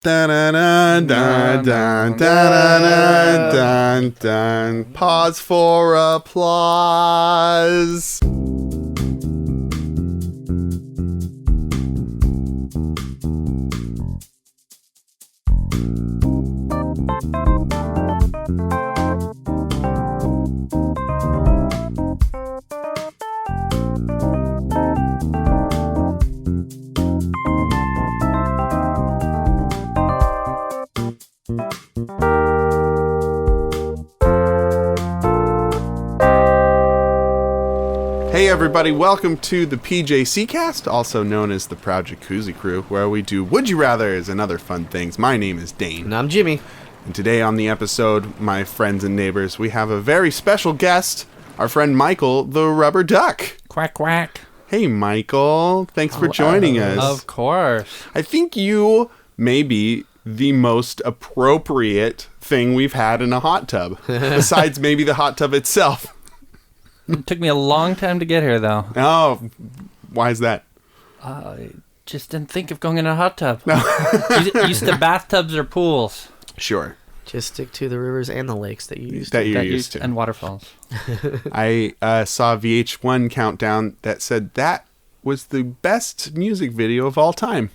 Dun, dun, dun, dun, dun, dun, dun. Pause for applause. Hey everybody, welcome to the PJC cast, also known as the Proud Jacuzzi Crew, where we do Would You Rathers and other fun things. My name is Dane. And I'm Jimmy. And today on the episode, my friends and neighbors, we have a very special guest, our friend Michael, the rubber duck. Quack, quack. Hey Michael, thanks for joining us. Of course. I think you may be the most appropriate thing we've had in a hot tub, besides maybe the hot tub itself. It took me a long time to get here, though. Oh, why is that? I just didn't think of going in a hot tub. Used to bathtubs or pools. Sure. Just stick to the rivers and the lakes that you used That to. you're used to. And waterfalls. I saw a VH1 countdown that said that was the best music video of all time.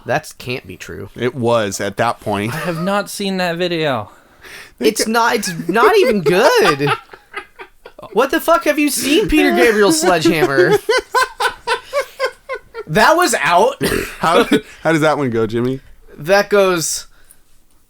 That can't be true. It was at that point. I have not seen that video. It's not even good. What the fuck have you seen, Peter Gabriel's Sledgehammer? That was out. How does that one go, Jimmy? That goes.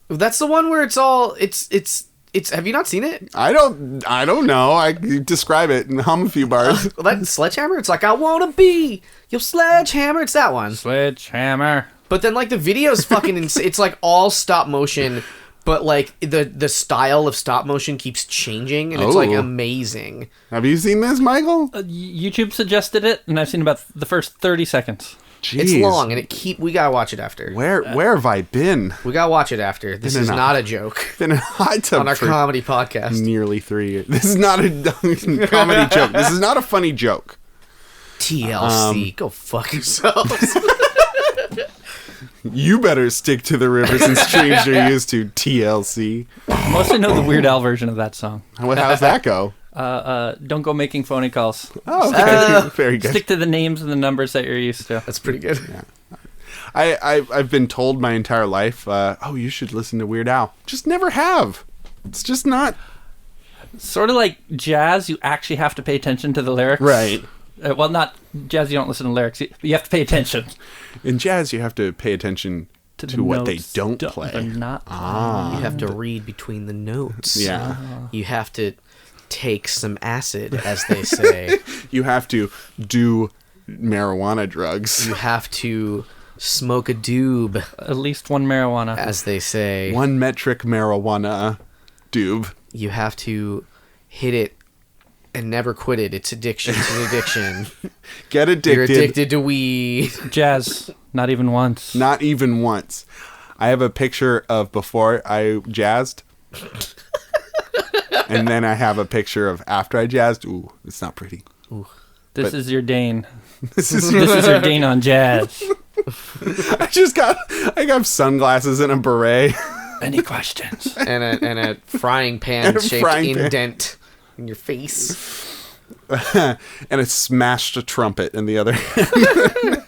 That's the one where it's have you not seen it? I don't know. I describe it and hum a few bars. That Sledgehammer, it's like, I wanna be your sledgehammer. It's that one. Sledgehammer. But then like the video's fucking it's like all stop motion, but like the style of stop motion keeps changing and it's like amazing. Have you seen this, Michael? YouTube suggested it, and I've seen about the first 30 seconds. Jeez. It's long and we gotta watch it after. Where have I been? We gotta watch it after. This is not a joke. Been in a hot tub on our for comedy podcast. Nearly 3 years. This is not a comedy joke. This is not a funny joke. TLC, go fuck yourselves. You better stick to the rivers and streams you're used to, TLC. I mostly know the Weird Al version of that song. How's that go? Don't go making phony calls. Oh, okay. Very good. Stick to the names and the numbers that you're used to. That's pretty good. Yeah. I've been told my entire life, you should listen to Weird Al. Just never have. It's just not. Sort of like jazz, you actually have to pay attention to the lyrics. Right. Well, not jazz, you don't listen to lyrics. You have to pay attention. In jazz, you have to pay attention to what they don't play. You have to read between the notes. Yeah. You have to take some acid, as they say. You have to do marijuana drugs. You have to smoke a doob. At least one marijuana. As they say. 1 metric marijuana doob. You have to hit it and never quit it. It's addiction. It's an addiction. Get addicted. You're addicted to weed. Jazz. Not even once. Not even once. I have a picture of before I jazzed. And then I have a picture of after I jazzed. Ooh, it's not pretty. Ooh. This is your Dane. This is your Dane on jazz. I got sunglasses and a beret. Any questions? And a frying pan shaped indent in your face. And a smashed trumpet in the other hand.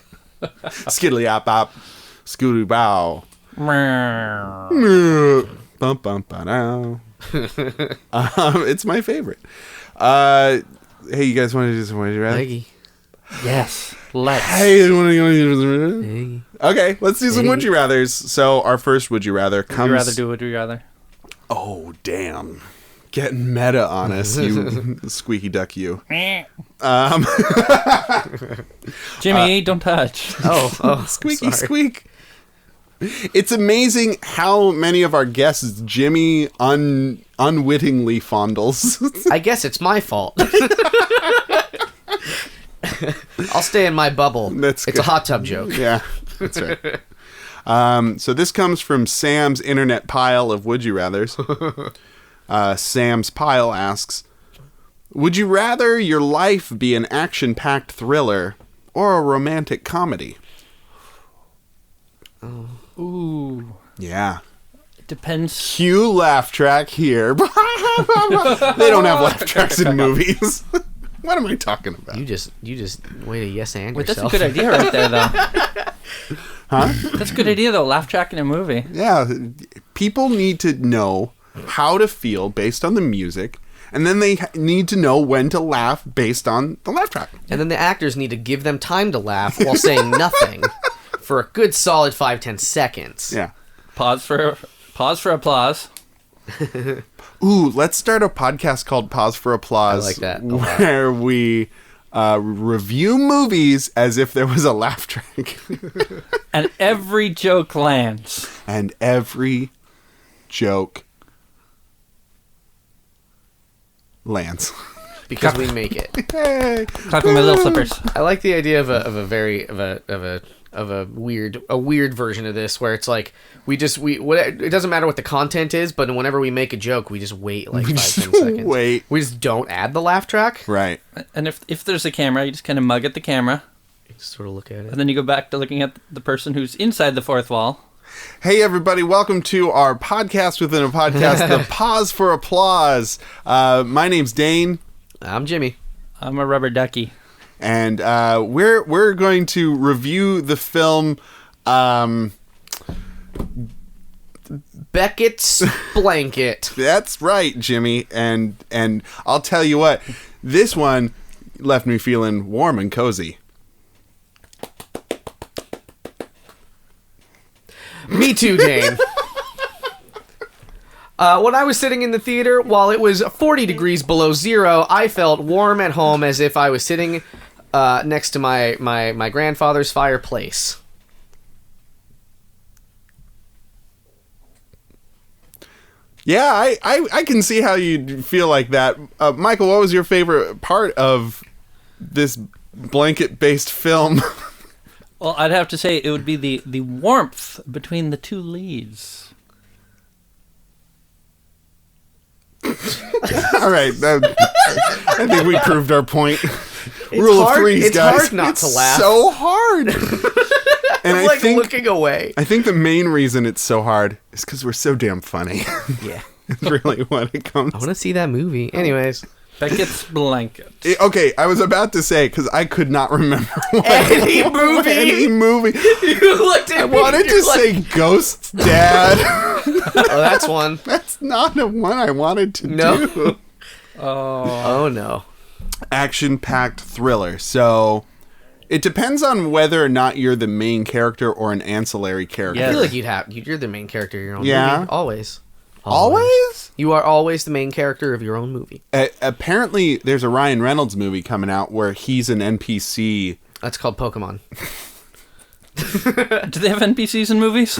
Skiddly op op. Scooty bow. Bum bum ba now. It's my favorite. Hey, you guys want to do some Would You Rather? Leggy. Yes. Let's. Hey, you want to go? Hey. Okay, let's do some Would You Rathers. So our first Would You Rather comes. Would you rather? Oh damn. Getting meta on us, you squeaky duck, you. Jimmy, don't touch. Oh, Squeaky sorry. squeak. It's amazing how many of our guests Jimmy unwittingly fondles. I guess it's my fault. I'll stay in my bubble. It's a hot tub joke. Yeah, that's right. So this comes from Sam's internet pile of Would You Rathers. Sam's pile asks, would you rather your life be an action-packed thriller or a romantic comedy? Ooh. Yeah. It depends. Cue laugh track here. They don't have laugh tracks in movies. What am I talking about? You just way to yes and Wait, that's a yourself. good idea right there, though. Huh? That's a good idea, though. Laugh track in a movie. Yeah. People need to know how to feel based on the music, and then they need to know when to laugh based on the laugh track. And then the actors need to give them time to laugh while saying nothing for a good solid 5-10 seconds. Yeah. Pause for applause. Ooh, let's start a podcast called Pause for Applause. I like that a lot. Where we review movies as if there was a laugh track. And every joke lands. And every joke lands. Because we make it. Hey. Clapping my little flippers. I like the idea of a weird version of this where it's like it doesn't matter what the content is, but whenever we make a joke, we just wait like 5-10 seconds. Wait. We just don't add the laugh track. Right. And if there's a camera, you just kind of mug at the camera. Just sort of look at it. And then you go back to looking at the person who's inside the fourth wall. Hey, everybody. Welcome to our podcast within a podcast, the Pause for Applause. My name's Dane. I'm Jimmy. I'm a rubber ducky. And we're going to review the film Beckett's Blanket. That's right, Jimmy. And I'll tell you what, this one left me feeling warm and cozy. Me too, Dane. When I was sitting in the theater, while it was 40 degrees below zero, I felt warm at home as if I was sitting next to my grandfather's fireplace. Yeah, I can see how you'd feel like that. Michael, what was your favorite part of this blanket-based film? Well, I'd have to say it would be the warmth between the two leads. All right, I think we proved our point. Rule of threes, it's guys. hard not to laugh. So hard. And I'm like looking away. I think the main reason it's so hard is because we're so damn funny. Yeah. It's really what it comes. I want to see that movie. Anyways. Beckett's Blanket. Okay, I was about to say, because I could not remember Any movie. Any movie. You looked at I me wanted and to you're like, say Ghosts, Dad. oh, that's one. That's not the one I wanted to No. do. Oh, no. Action-packed thriller. So it depends on whether or not you're the main character or an ancillary character. Yeah. I feel like you're the main character of your own Yeah? movie. Always. Always? You are always the main character of your own movie. Apparently, there's a Ryan Reynolds movie coming out where he's an NPC. That's called Pokemon. Do they have NPCs in movies?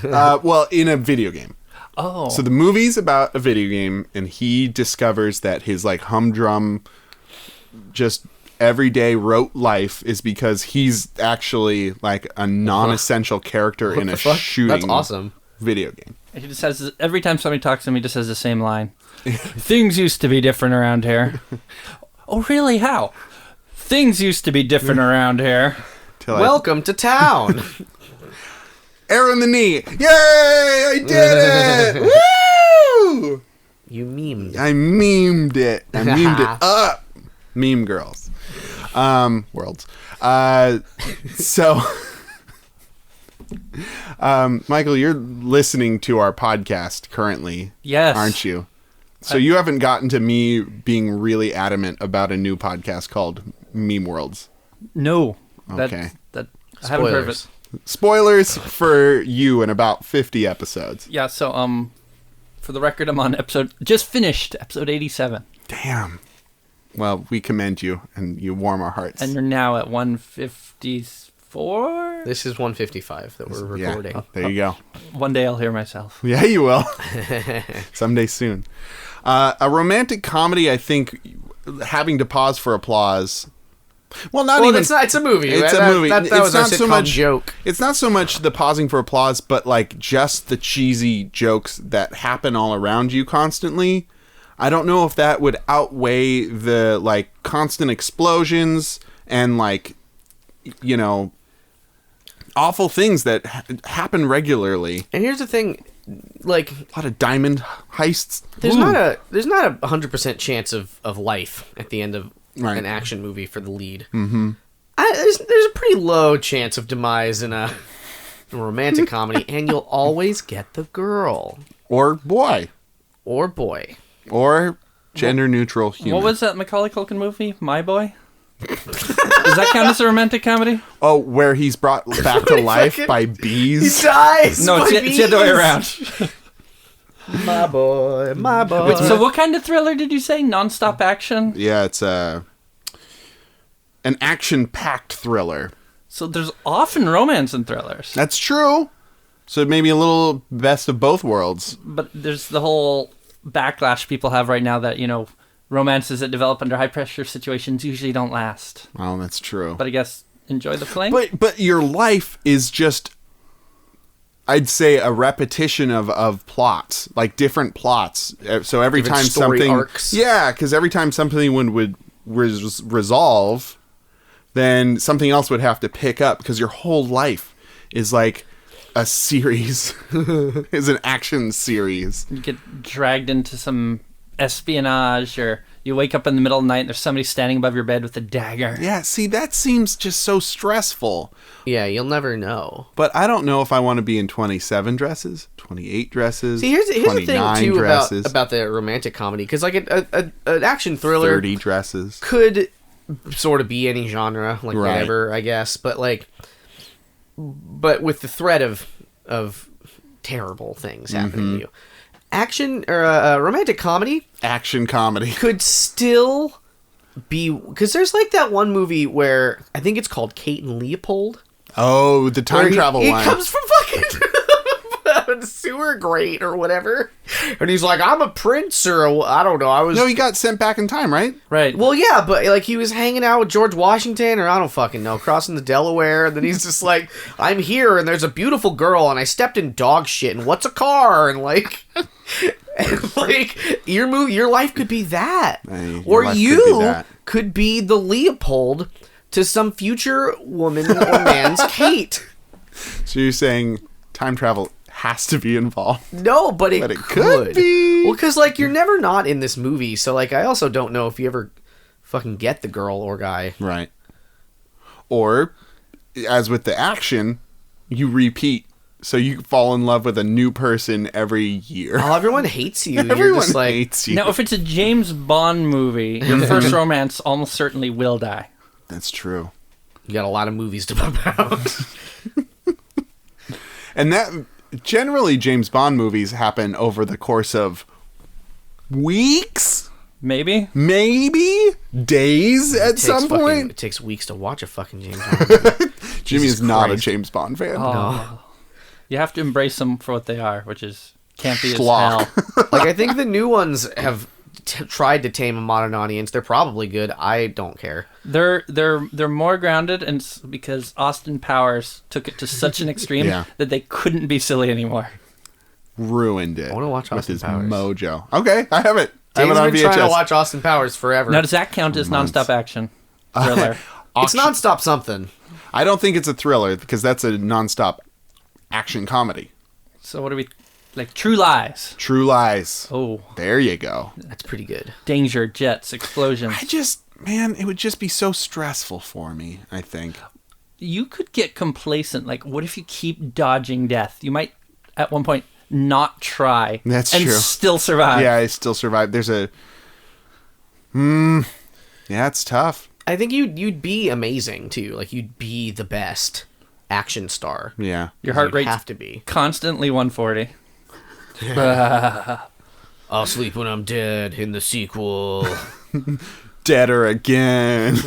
Well, in a video game. Oh. So the movie's about a video game, and he discovers that his like humdrum, just everyday rote life is because he's actually like a non-essential character in a shooting That's awesome. video game. He just has, every time somebody talks to him, he just has the same line. Things used to be different around here. Oh, really? How? Things used to be different around here. Welcome to town. Arrow in the knee. Yay! I did it! Woo! You memed. I memed it. I memed it up. Meme girls. Worlds. So... Michael, you're listening to our podcast currently, Yes. aren't you? So you haven't gotten to me being really adamant about a new podcast called Meme Worlds. No. Okay. I haven't heard of it. Spoilers for you in about 50 episodes. Yeah, so, for the record, I'm on just finished episode 87. Damn. Well, we commend you, and you warm our hearts. And you're now at 154? This is 155 that we're recording. Yeah, there you go. One day I'll hear myself. Yeah, you will. Someday soon. A romantic comedy, I think, having to pause for applause. Well, it's not. It's a movie. It's a movie. That It's was our not so sitcom much joke. It's not so much the pausing for applause, but like just the cheesy jokes that happen all around you constantly. I don't know if that would outweigh the like constant explosions and like, you know, awful things that happen regularly. And here's the thing, like, A lot of diamond heists. there's Ooh. not a 100% chance of life at the end of Right. an action movie for the lead. Mm-hmm. There's a pretty low chance of demise in a romantic comedy, and you'll always get the girl Or boy. or boy. Or gender neutral human. What was that Macaulay Culkin movie? My Boy? Does that count as a romantic comedy? Oh, where he's brought back to life fucking- by He bees? dies. No, by it's the other way bees. around. My boy, my boy. Wait, so what kind of thriller did you say? Non-stop action? Yeah, it's an action-packed thriller. So there's often romance in thrillers. That's true. So maybe a little best of both worlds. But there's the whole backlash people have right now that, romances that develop under high-pressure situations usually don't last. Oh, that's true. But I guess enjoy the fling. But your life is just, I'd say, a repetition of plots, like different plots. So every Different time story something, arcs. yeah, because every time something would resolve, then something else would have to pick up. Because your whole life is like a series, is an action series. You get dragged into some espionage, or you wake up in the middle of the night and there's somebody standing above your bed with a dagger. Yeah, see, that seems just so stressful. Yeah, you'll never know. But I don't know if I want to be in 27 dresses, 28 dresses, See, here's the thing 29 too dresses, about the romantic comedy, because like an action thriller 30 dresses. could sort of be any genre, like Right. whatever, I guess. But with the threat of terrible things happening to you, action or romantic comedy Action comedy. could still be, because there's like that one movie where I think it's called Kate and Leopold. Oh, the time Where travel he one. comes from fucking sewer grate or whatever, and he's like, I'm a prince, or I don't know. I was No, he got sent back in time, right? Right. well, yeah, but like he was hanging out with George Washington, or I don't fucking know, crossing the Delaware, and then he's just like, I'm here, and there's a beautiful girl, and I stepped in dog shit, and what's a car, and like. And like your life could be that, Hey, your or life could you be that. could be the Leopold to some future woman or man's Kate. So you're saying time travel has to be involved? No, but it, But it could be. Well, because like you're never not in this movie, so like I also don't know if you ever fucking get the girl or guy. Right. Or, as with the action, you repeat. So you fall in love with a new person every year. Oh, everyone hates you. You're Everyone just like, hates you. Now, if it's a James Bond movie, your first romance almost certainly will die. That's true. you got a lot of movies to pump out. And that generally James Bond movies happen over the course of weeks, Maybe. maybe days at some point. It takes weeks to watch a fucking James Bond movie. Jimmy Jesus is not Christ. a James Bond fan. Oh. You have to embrace them for what they are, which is campy as Schlock. hell. Like I think the new ones have tried to tame a modern audience. They're probably good. I don't care. They're more grounded, and because Austin Powers took it to such an extreme Yeah. that they couldn't be silly anymore. Ruined it. I wanna watch with Austin his Powers. mojo. Okay, I have it. I have Dave's it on been trying to VHS. watch Austin Powers forever. Now, does that count as Months. nonstop action thriller? It's nonstop something. I don't think it's a thriller because that's a nonstop action comedy. So what do we like? True Lies. True Lies. Oh, There you go. That's pretty good. danger, jets, explosions. Man, it would just be so stressful for me, I think. You could get complacent. Like, what if you keep dodging death? You might, at one point, not try. That's and true. still survive. Yeah, I still survive. There's a... yeah, it's tough. I think you'd be amazing too. Like you'd be the best action star. Yeah. Your heart You'd rate's have to be. constantly 140. I'll sleep when I'm dead in the sequel. Deader again.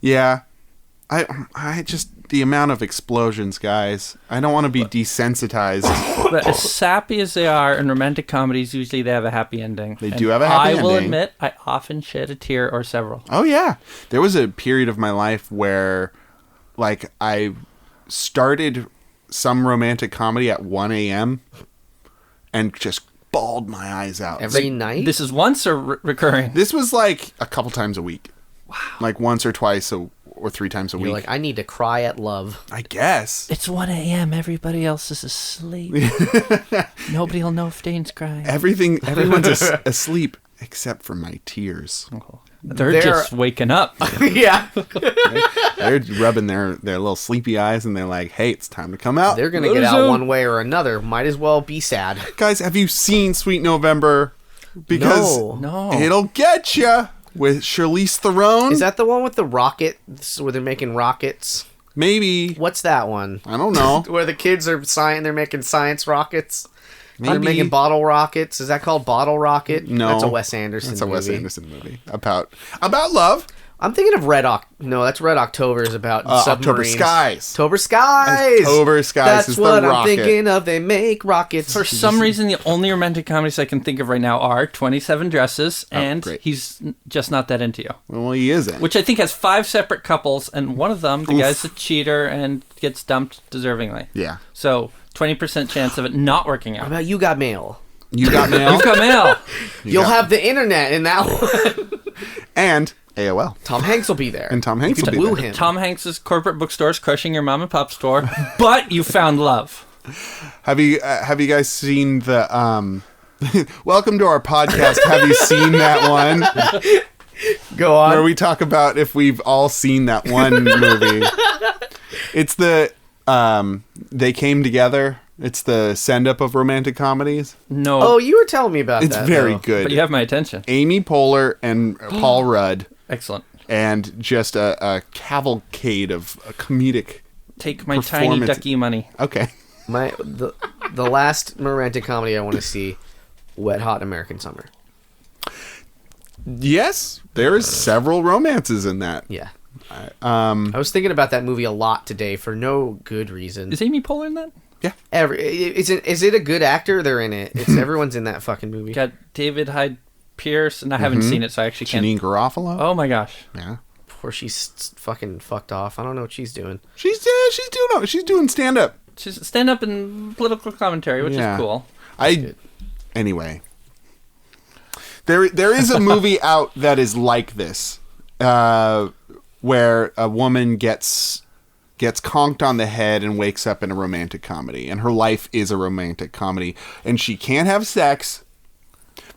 Yeah. I just... The amount of explosions, guys. I don't want to be desensitized. But as sappy as they are in romantic comedies, usually they have a happy ending. They And do have a happy I will ending. admit, I often shed a tear or several. Oh, yeah. There was a period of my life where, like, I started some romantic comedy at 1 a.m. and just bawled my eyes out. Every night? This is once or recurring? This was, like, a couple times a week. Wow. Like, once or twice or 3 times a You're week. like, I need to cry at love. I guess. It's 1 a.m. Everybody else is asleep. Nobody will know if Dane's crying. Everyone's asleep except for my tears. They're just waking up. Yeah. They're rubbing their little sleepy eyes and they're like, hey, it's time to come out. They're going to get out one way or another. Might as well be sad. Guys, have you seen Sweet November? Because No. it'll get you with Charlize Theron. Is that the one with the rockets where they're making rockets? Maybe. What's that one? I don't know. Where the kids are they're making science rockets. They're Maybe. making bottle rockets. Is that called Bottle Rocket? No. That's a Wes Anderson That's a movie. Wes Anderson movie. About love. I'm thinking of No, that's Red October is about October submarines. Skies. October Skies. October Skies That's is the what I'm rocket. thinking of. They make rockets. For some reason, the only romantic comedies I can think of right now are 27 Dresses and great. He's Just Not That Into You. Well, he isn't. Which I think has 5 separate couples, and one of them, the guy's a cheater and gets dumped deservingly. Yeah. So, 20% chance of it not working How out. about You Got Mail? You got mail. You've got mail. You'll have the internet in that one. And AOL. Tom Hanks will be there. And Tom Hanks You will could be woo there. him. Tom Hanks' corporate bookstore is crushing your mom and pop store, but you found love. Have you guys seen the welcome to our podcast. Have you seen that one Go on. where we talk about if we've all seen that one movie? It's the They Came Together. It's the send-up of romantic comedies. No, Oh, you were telling me about It's that. very though. good. but you have my attention. Amy Poehler and Paul Rudd, Excellent. and just a cavalcade of comedic. Take my tiny Performance. ducky money. Okay. The last romantic comedy I want to see, Wet Hot American Summer. Yes, there is several romances in that. Yeah. I was thinking about that movie a lot today for no good reason. Is Amy Poehler in that? Is it a good actor? They're in it. Everyone's in that fucking movie. Got David Hyde Pierce, and I haven't seen it, so I actually can't. Janine Garofalo. Oh my gosh. Yeah. Before she's fucking fucked off. I don't know what she's doing. She's doing stand up. She's stand up and political commentary, which Yeah. is cool. Anyway. There is a movie out that is like this, where a woman gets conked on the head and wakes up in a romantic comedy, and her life is a romantic comedy, and she can't have sex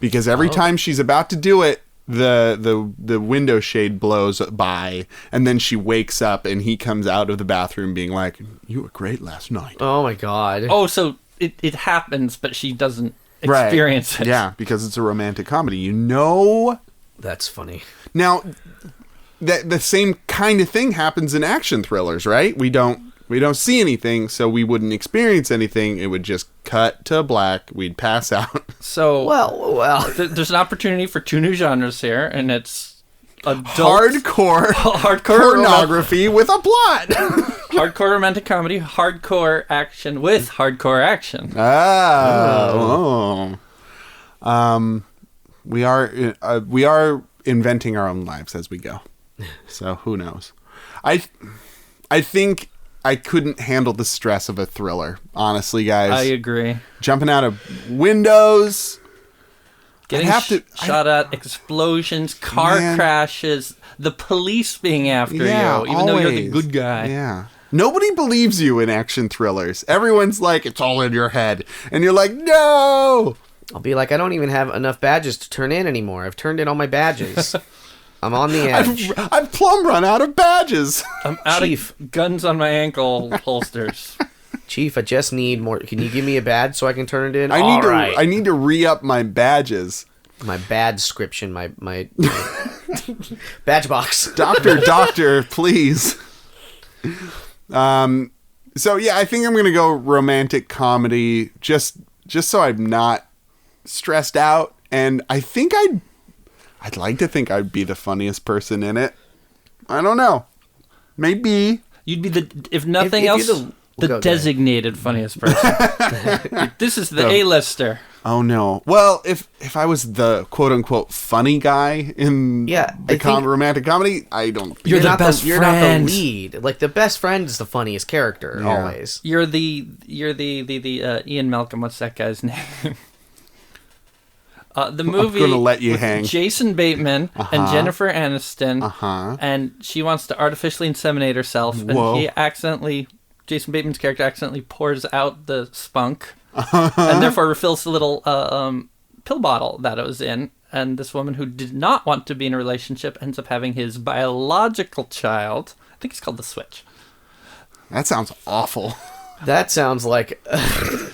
because every time she's about to do it, the window shade blows by, and then she wakes up and he comes out of the bathroom being like, "You were great last night." Oh my god. Oh, so it happens, but she doesn't experience it. Yeah, because it's a romantic comedy. You know. That's funny. Now, the same kind of thing happens in action thrillers, right? We don't see anything, so we wouldn't experience anything. It would just cut to black. We'd pass out. So Well. there's an opportunity for 2 new genres here, and it's adult Hardcore pornography with a plot. hardcore romantic comedy, hardcore action with hardcore action. We are inventing our own lives as we go. So who knows? I think I couldn't handle the stress of a thriller. Honestly, guys. I agree. Jumping out of windows. Getting shot at, explosions, car crashes, the police being after you, even though you're the good guy. Yeah. Nobody believes you in action thrillers. Everyone's like, it's all in your head. And you're like, no! I'll be like, I don't even have enough badges to turn in anymore. I've turned in all my badges. I'm on the edge. I've plumb run out of badges. I'm out Chief. of guns on my ankle holsters. Chief, I just need more. Can you give me a badge so I can turn it in? I need to re-up my badges. My badge description, my badge box. Doctor, please. So yeah, I think I'm gonna go romantic comedy, just so I'm not stressed out, and I think I'd like to think I'd be the funniest person in it. I don't know, maybe. You'd be if nothing else, the designated funniest person. This is the A-lister. Oh no. Well, if I was the quote unquote funny guy in romantic comedy, I don't. You're the best friend. You're not the lead. Like the best friend is the funniest character always. You're the Ian Malcolm. What's that guy's name? The movie gonna let you with hang. Jason Bateman and Jennifer Aniston, and she wants to artificially inseminate herself, Whoa. and Jason Bateman's character accidentally pours out the spunk, and therefore refills the little pill bottle that it was in, and this woman who did not want to be in a relationship ends up having his biological child. I think it's called The Switch. That sounds awful. That sounds like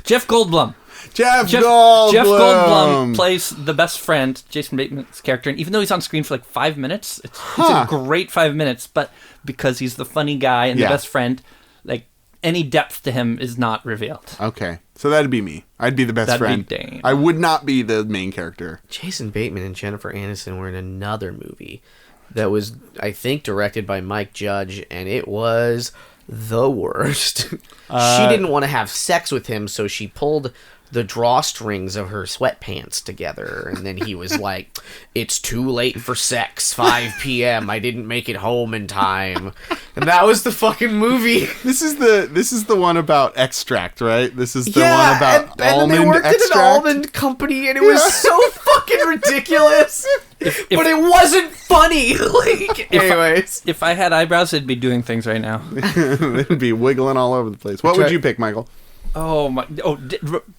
Jeff Goldblum. Jeff Goldblum. Jeff Goldblum plays the best friend, Jason Bateman's character, and even though he's on screen for like 5 minutes, it's a great 5 minutes, but because he's the funny guy and the best friend, like any depth to him is not revealed. Okay, so that'd be me. I'd be the best friend. Be Dane. I would not be the main character. Jason Bateman and Jennifer Aniston were in another movie that was, I think, directed by Mike Judge, and it was the worst. She didn't want to have sex with him, so she pulled the drawstrings of her sweatpants together, and then he was like, "It's too late for sex, 5 p.m. I didn't make it home in time." And that was the fucking movie. This is the one about extract, right? This is the one Yeah, about and then almond they worked extract. at an almond company, and it was so fucking ridiculous. But it wasn't funny. Like, anyways. If I had eyebrows, I'd be doing things right now. They'd be wiggling all over the place. What would you pick, Michael? Oh my!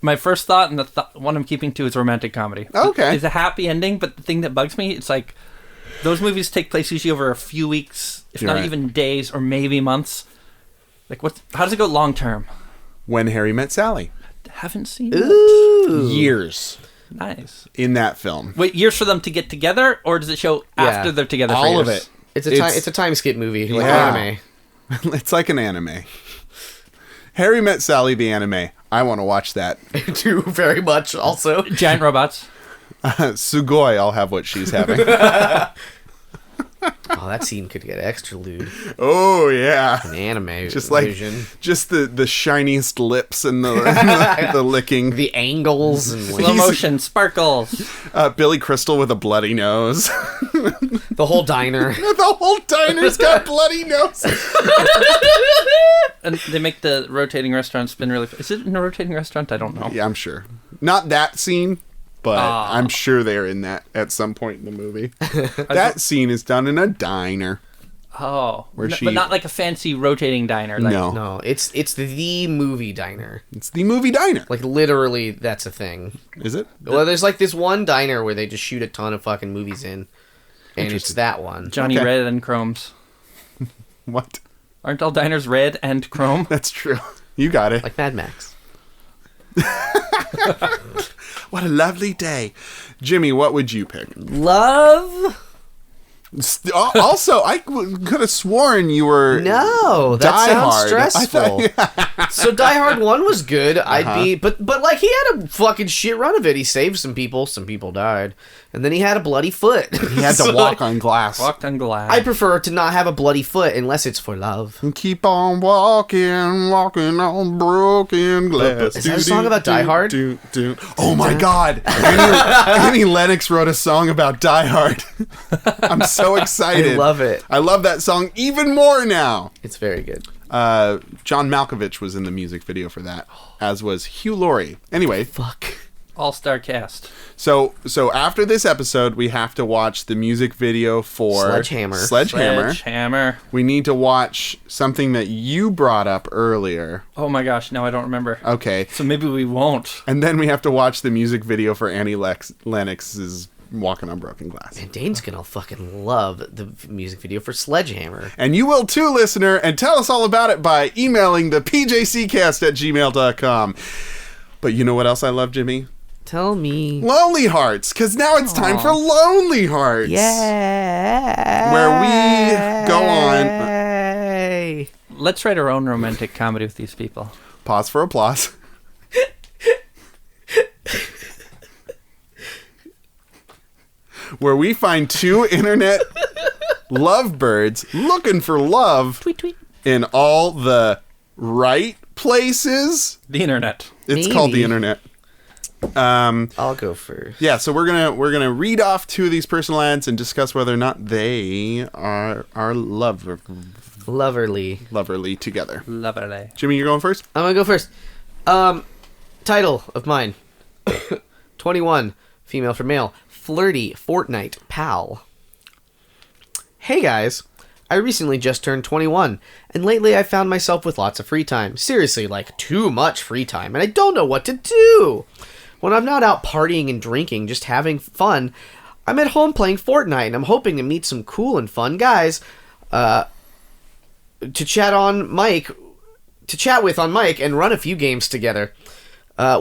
My first thought, and the one I'm keeping to, is romantic comedy. Okay, it's a happy ending, but the thing that bugs me, it's like those movies take place usually over a few weeks, if not even days, or maybe months. Like, how does it go long term? When Harry Met Sally. Haven't seen Ooh. Years. Nice. In that film. Wait, years for them to get together, or does it show after they're together? All for of years? it. It's a time skip movie, like anime. It's like an anime. Harry Met Sally, the anime. I want to watch that. Too very much. Also, giant robots. Sugoi, I'll have what she's having. Oh, that scene could get extra lewd. Oh yeah, An anime just version. like just the shiniest lips and the licking, The angles and Slow motion sparkles. Billy Crystal with a bloody nose. the whole diner. The whole diner's got bloody noses. And they make the rotating restaurant spin really. Is it in a rotating restaurant? I don't know. Yeah, I'm sure. Not that scene, but I'm sure they're in that at some point in the movie. That scene is done in a diner. Oh, Where but not like a fancy rotating diner. Like, No, it's the movie diner. It's the movie diner. Like literally, that's a thing. Is it? Well, there's like this one diner where they just shoot a ton of fucking movies in, and it's that one. Johnny Red and Chrome's. What? Aren't all diners red and chrome? That's true. You got it. Like Mad Max. What a lovely day. Jimmy, what would you pick? Love? Also, I could have sworn you were No, that Die sounds Hard. stressful. So Die Hard 1 was good. I'd be, but like he had a fucking shit run of it. He saved some people died, and then he had a bloody foot. He had to walk on glass. Walked on glass. I prefer to not have a bloody foot unless it's for love. And keep on walking on broken glass. Is that a song about Die Hard? Oh my God! Annie Lennox wrote a song about Die Hard. I'm so excited. I love it. I love that song even more now. It's very good. John Malkovich was in the music video for that, as was Hugh Laurie. Anyway, Fuck. All-star cast. so after this episode, we have to watch the music video for Sledgehammer. We need to watch something that you brought up earlier. Oh my gosh, no, I don't remember. Okay. So maybe we won't. And then we have to watch the music video for Annie Lennox's Walking on Broken Glass. And Dane's gonna fucking love the music video for Sledgehammer. And you will too, listener, and tell us all about it by emailing the pjccast@gmail.com. But you know what else I love, Jimmy? Tell me. Lonely Hearts, because now it's time for Lonely Hearts. Yeah. Where we go on. Hey. Let's write our own romantic comedy with these people. Pause for applause. Where we find two internet lovebirds looking for love Tweet, tweet. in all the right places. The internet. It's Maybe. called the internet. I'll go first. Yeah, so we're gonna read off two of these personal ads and discuss whether or not they are Loverly. together. Lovely. Jimmy, you're going first? I'm gonna go first. Title of mine. 21. Female for male. Flirty Fortnite pal. Hey guys. I recently just turned 21, and lately I found myself with lots of free time. Seriously, like too much free time, and I don't know what to do. When I'm not out partying and drinking, just having fun, I'm at home playing Fortnite, and I'm hoping to meet some cool and fun guys to chat with on mic and run a few games together.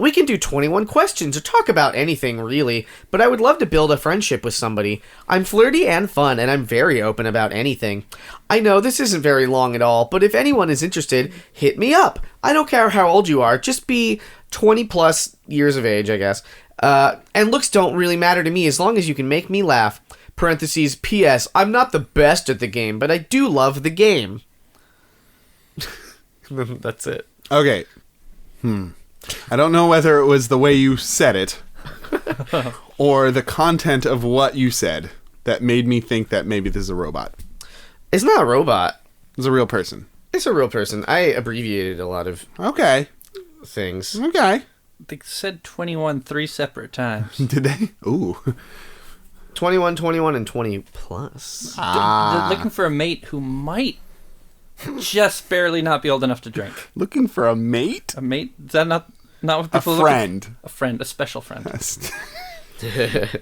We can do 21 questions or talk about anything, really, but I would love to build a friendship with somebody. I'm flirty and fun, and I'm very open about anything. I know this isn't very long at all, but if anyone is interested, hit me up. I don't care how old you are, just be 20 plus years of age, I guess. And looks don't really matter to me as long as you can make me laugh. Parentheses, P.S. I'm not the best at the game, but I do love the game. That's it. Okay. I don't know whether it was the way you said it or the content of what you said that made me think that maybe this is a robot. It's not a robot. It's a real person. It's a real person. I abbreviated a lot of things. Okay. They said 21 3 separate times. Did they? Ooh. 21, 21, and 20 plus. They're looking for a mate who might just barely not be old enough to drink. Looking for a mate? A mate? Is that not what people A friend. A friend, a special friend.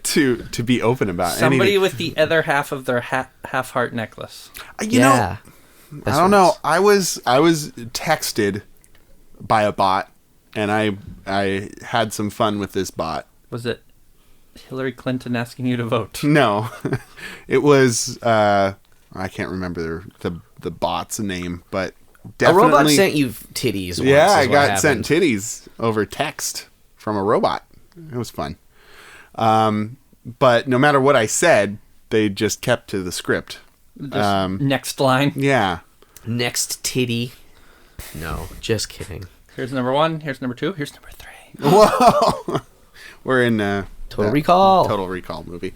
to be open about Somebody anything. with the other half of their half heart necklace. You know, I don't know. I was texted by a bot, and I had some fun with this bot. Was it Hillary Clinton asking you to vote? No, it was I can't remember the bot's name, but definitely a robot sent you titties. Once, yeah, I got sent titties over text from a robot. It was fun. But no matter what I said, they just kept to the script. Next line. Yeah. Next titty. No, just kidding. Here's number 1. Here's number 2. Here's number 3. Whoa. We're in Total Recall. Total Recall movie.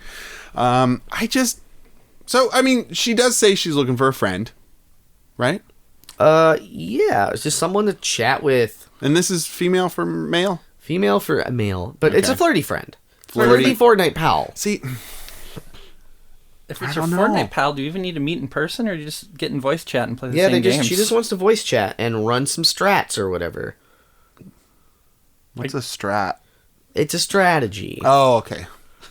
She does say she's looking for a friend, right? Yeah, it's just someone to chat with. And this is female for male? Female for a male, but it's a flirty friend. Flirty Fortnite pal. See, If it's your Fortnite pal, do you even need to meet in person, or do you just get in voice chat and play the same games? She just wants to voice chat and run some strats or whatever. What's a strat? It's a strategy. Oh, okay.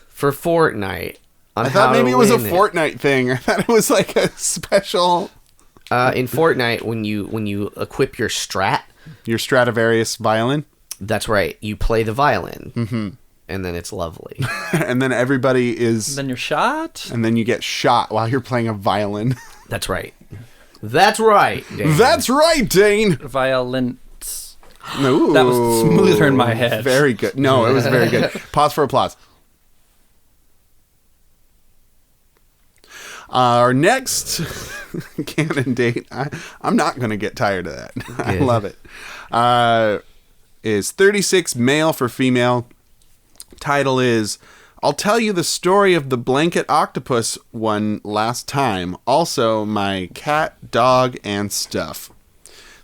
For Fortnite. I thought maybe it was a Fortnite thing. I thought it was like a special. In Fortnite, when you equip your strat, your Stradivarius violin. That's right. You play the violin, and then it's lovely. And then everybody is. Then you're shot. And then you get shot while you're playing a violin. That's right. That's right, Dane. That's right, Dane. Violin. Ooh, that was smoother in my head. Very good. No, it was very good. Pause for applause. Our next canon date, I'm not going to get tired of that. I love it. Is 36, male for female. Title is, I'll tell you the story of the blanket octopus one last time. Also, my cat, dog, and stuff.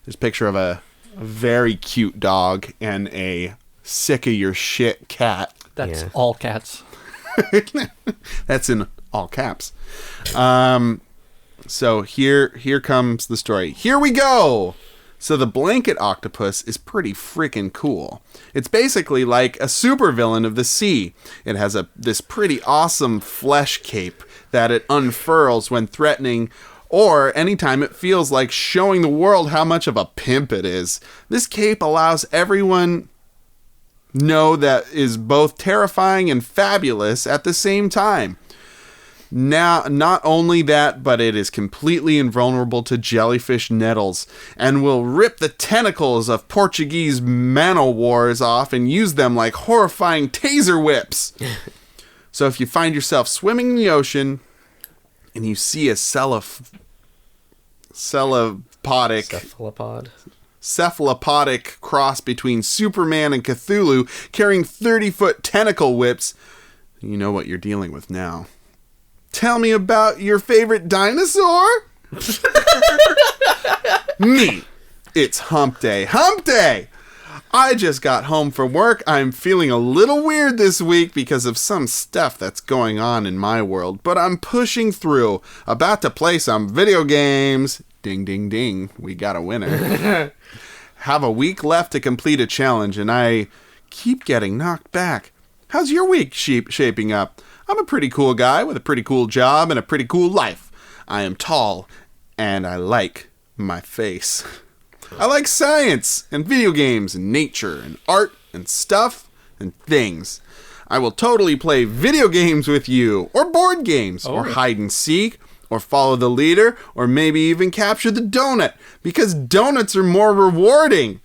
There's a picture of a very cute dog and a sick of your shit cat. That's all cats. That's in all caps. So here comes the story. Here we go. So the blanket octopus is pretty freaking cool. It's basically like a supervillain of the sea. It has this pretty awesome flesh cape that it unfurls when threatening, or anytime it feels like showing the world how much of a pimp it is. This cape allows everyone know that is both terrifying and fabulous at the same time. Now, not only that, but it is completely invulnerable to jellyfish nettles and will rip the tentacles of Portuguese man-o'-wars off and use them like horrifying taser whips. So if you find yourself swimming in the ocean and you see a cephalopodic cross between Superman and Cthulhu carrying 30-foot tentacle whips, you know what you're dealing with now. Tell me about your favorite dinosaur? Me. It's Hump Day. Hump Day! I just got home from work. I'm feeling a little weird this week because of some stuff that's going on in my world, but I'm pushing through. About to play some video games. Ding, ding, ding. We got a winner. Have a week left to complete a challenge, and I keep getting knocked back. How's your week shaping up? I'm a pretty cool guy with a pretty cool job and a pretty cool life. I am tall, and I like my face. I like science and video games and nature and art and stuff and things. I will totally play video games with you, or board games, or hide and seek, or follow the leader, or maybe even capture the donut, because donuts are more rewarding.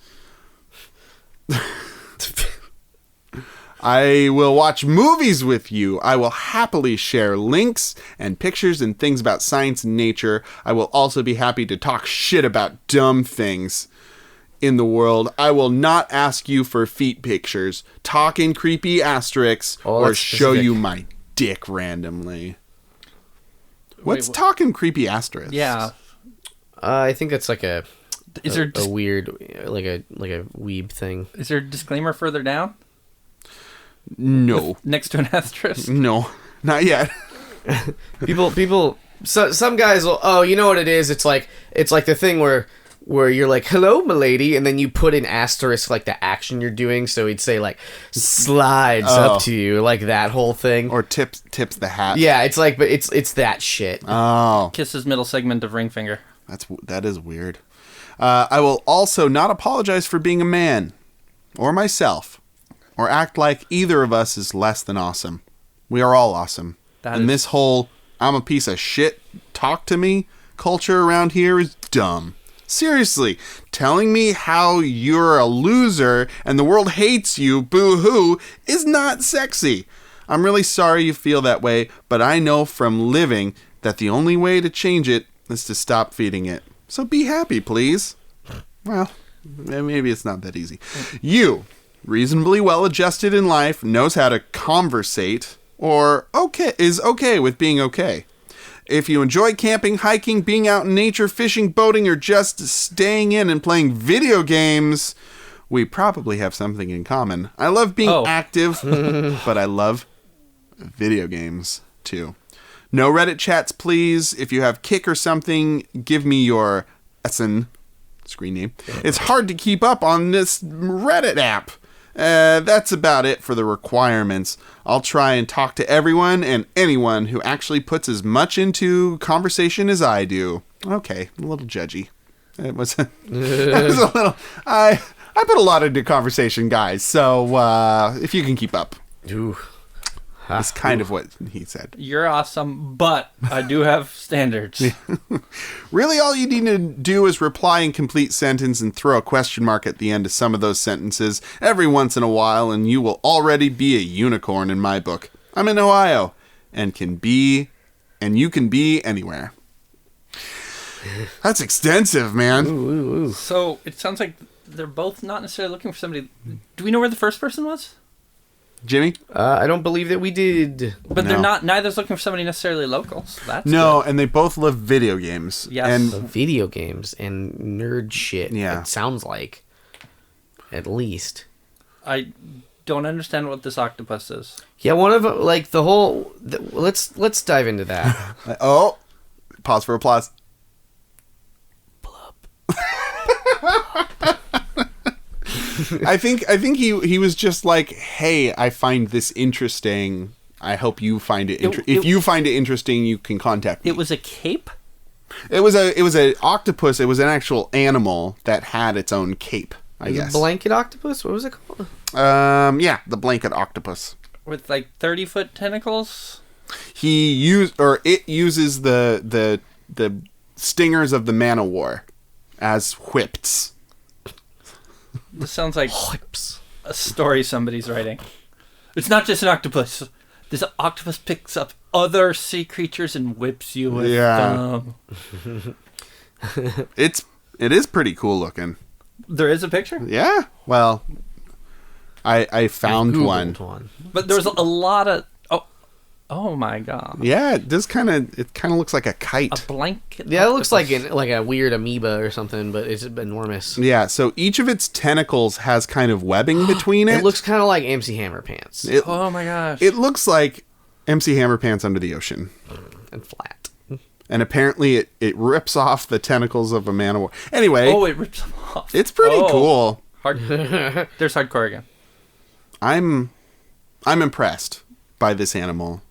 I will watch movies with you. I will happily share links and pictures and things about science and nature. I will also be happy to talk shit about dumb things in the world. I will not ask you for feet pictures, talk in creepy asterisks, or show you my dick randomly. What's talking creepy asterisks? Yeah. I think that's like a weird, like a weeb thing. Is there a disclaimer further down? No. Next to an asterisk? No, not yet. People. So some guys will. Oh, you know what it is? It's like the thing where you're like, "Hello, milady," and then you put an asterisk like the action you're doing. So he'd say like, "Slides up to you," like that whole thing. Or tips the hat. Yeah, it's like, but it's that shit. Oh, Kisses middle segment of ring finger. that is weird. I will also not apologize for being a man, or myself, or act like either of us is less than awesome. We are all awesome. This whole "I'm a piece of shit, talk to me" culture around here is dumb. Seriously, telling me how you're a loser and the world hates you, boo-hoo, is not sexy. I'm really sorry you feel that way, but I know from living that the only way to change it is to stop feeding it. So be happy, please. Well, maybe it's not that easy. You, reasonably well adjusted in life, knows how to conversate, or is okay with being okay. If you enjoy camping, hiking, being out in nature, fishing, boating, or just staying in and playing video games, we probably have something in common. I love being active, but I love video games too. No Reddit chats, please. If you have Kick or something, give me your SN screen name. It's hard to keep up on this Reddit app. That's about it for the requirements. I'll try and talk to everyone and anyone who actually puts as much into conversation as I do. Okay, a little judgy. It was a little... I put a lot into conversation, guys, so if you can keep up. Ooh. That's kind of what he said. You're awesome, but I do have standards. Really, all you need to do is reply in complete sentence and throw a question mark at the end of some of those sentences every once in a while, and you will already be a unicorn in my book. I'm in Ohio, and you can be anywhere. That's extensive, man. Ooh. So it sounds like they're both not necessarily looking for somebody. Do we know where the first person was? Jimmy? I don't believe that we did. But they're not. Neither's looking for somebody necessarily local. So that's no, good. and they both love video games. Yes. And video games and nerd shit. Yeah. It sounds like, at least. I don't understand what this octopus is. Yeah, one of like the whole. Let's dive into that. Oh, pause for applause. I think he was just like, hey, I find this interesting. I hope you find it. If you find it interesting, you can contact me. It was a cape. It was a octopus. It was an actual animal that had its own cape. I guess. Blanket octopus. What was it called? Yeah, the blanket octopus with like 30-foot tentacles. It uses the stingers of the man-o-war as whips. This sounds like a story somebody's writing. It's not just an octopus. This octopus picks up other sea creatures and whips you with them. It is pretty cool looking. There is a picture? Yeah. Well, I found one. But there was a lot of... Oh my god. Yeah, it kind of looks like a kite. A blanket. Yeah, it looks octopus. like a weird amoeba or something, but it's enormous. Yeah, so each of its tentacles has kind of webbing between it. It looks kind of like MC Hammer Pants Oh my gosh. It looks like MC Hammer Pants under the ocean. and flat. And apparently it rips off the tentacles of a man of war. Anyway, Oh, it rips them off. it's pretty cool. There's hardcore again. I'm impressed by this animal.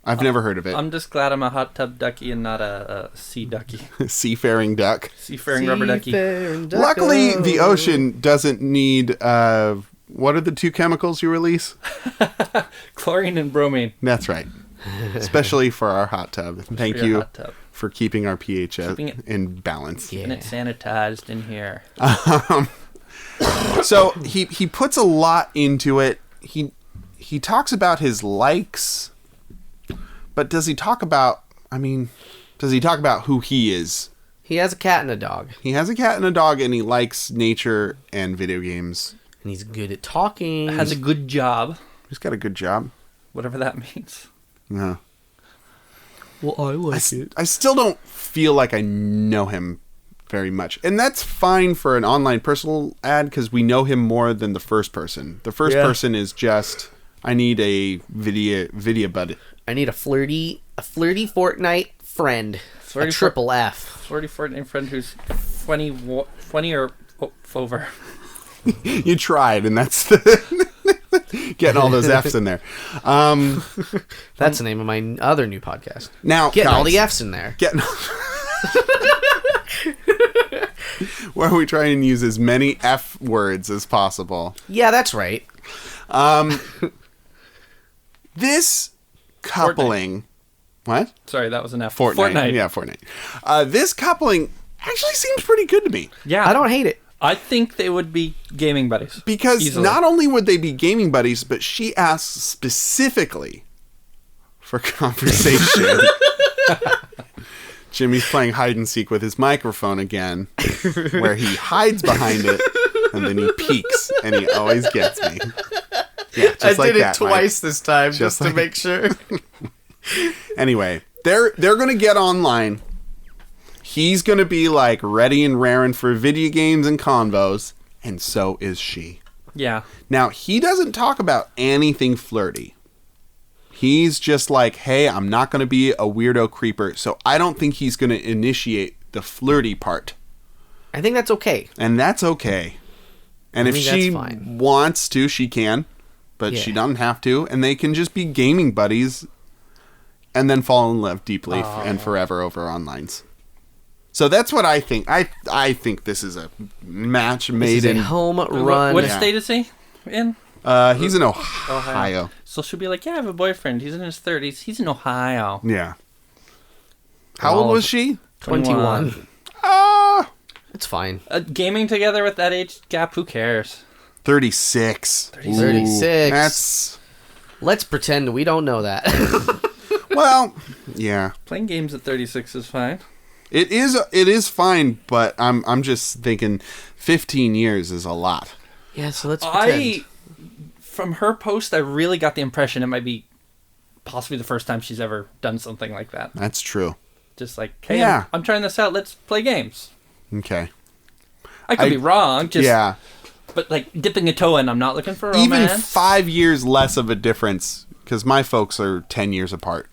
I've never heard of it. I'm just glad I'm a hot tub ducky and not a sea ducky. Seafaring duck. Seafaring rubber ducky. Luckily, the ocean doesn't need, what are the 2 chemicals you release? Chlorine and bromine. That's right. Especially for our hot tub. Thank your you hot tub. for keeping our pH Keeping it- in balance. Yeah. And it's sanitized in here. So he puts a lot into it. He talks about his likes, but does he talk about who he is? He has a cat and a dog, He has a cat and a dog, and he likes nature and video games. and he's good at talking. Has a good job. He's got a good job. Whatever that means. No. Well, I like it. I still don't feel like I know him very much. And that's fine for an online personal ad because we know him more than the first person. The first person is just, I need a video buddy. I need a flirty Fortnite friend. Flirty a triple F. Flirty Fortnite friend who's 20 or over. You tried, and that's the getting all those F's in there. That's the name of my other new podcast. Now, Getting all guys, the F's in there. where we try and use as many F words as possible. Yeah, that's right. This coupling... What? Sorry, that was an F. Fortnite. Yeah, Fortnite. This coupling actually seems pretty good to me. Yeah. I don't hate it. I think they would be gaming buddies. Because Easily. not only would they be gaming buddies, but she asks specifically for conversation. Jimmy's playing hide and seek with his microphone again, where he hides behind it, and then he peeks, and he always gets me. Yeah, just I like did it that, twice this time just to like- make sure. Anyway, they're gonna get online. He's gonna be like ready and raring for video games and convos, and so is she. Yeah. Now, he doesn't talk about anything flirty. He's just like, hey, I'm not gonna be a weirdo creeper, so I don't think he's gonna initiate the flirty part. I think that's okay. And that's okay. And I if think she that's fine. wants to, she can, but Yeah. she doesn't have to, and they can just be gaming buddies and then fall in love deeply and forever over onlines. So that's what I think. I think this is a match This made is a in. home run. What Yeah. state is he in? He's in Ohio. So she'll be like, yeah, I have a boyfriend. He's in his 30s. He's in Ohio. Yeah. How old was she? 21. It's fine. Gaming together with that age gap, who cares? 36. 36. That's Let's pretend we don't know that. well, yeah. Playing games at 36 is fine. It is fine, but I'm just thinking 15 years is a lot. Yeah, so let's pretend. From her post, I really got the impression it might be possibly the first time she's ever done something like that. That's true. Just like, hey, Yeah. I'm trying this out. Let's play games. Okay. I could be wrong. Just yeah. But like dipping a toe in, I'm not looking for Even romance. 5 years less of a difference, because my folks are 10 years apart.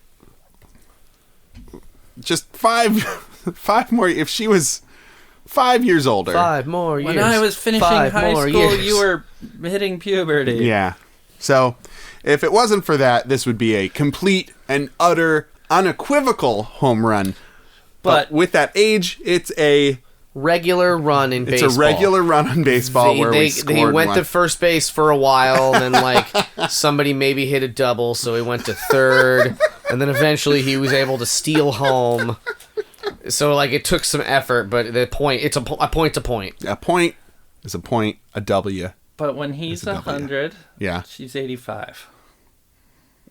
Just five more. If she was 5 years older. 5 more years. When I was finishing 5 high more school, years. you were hitting puberty. Yeah. So, if it wasn't for that, this would be a complete and utter, unequivocal home run. But with that age, it's a regular run in baseball. It's a regular run on baseball where we scored they went one. to first base for a while, then like somebody maybe hit a double, so he went to third, and then eventually he was able to steal home. So like it took some effort, but the point it's a point to point. A point is a point. A W. But when he's That's a W. 100, Yeah. she's 85.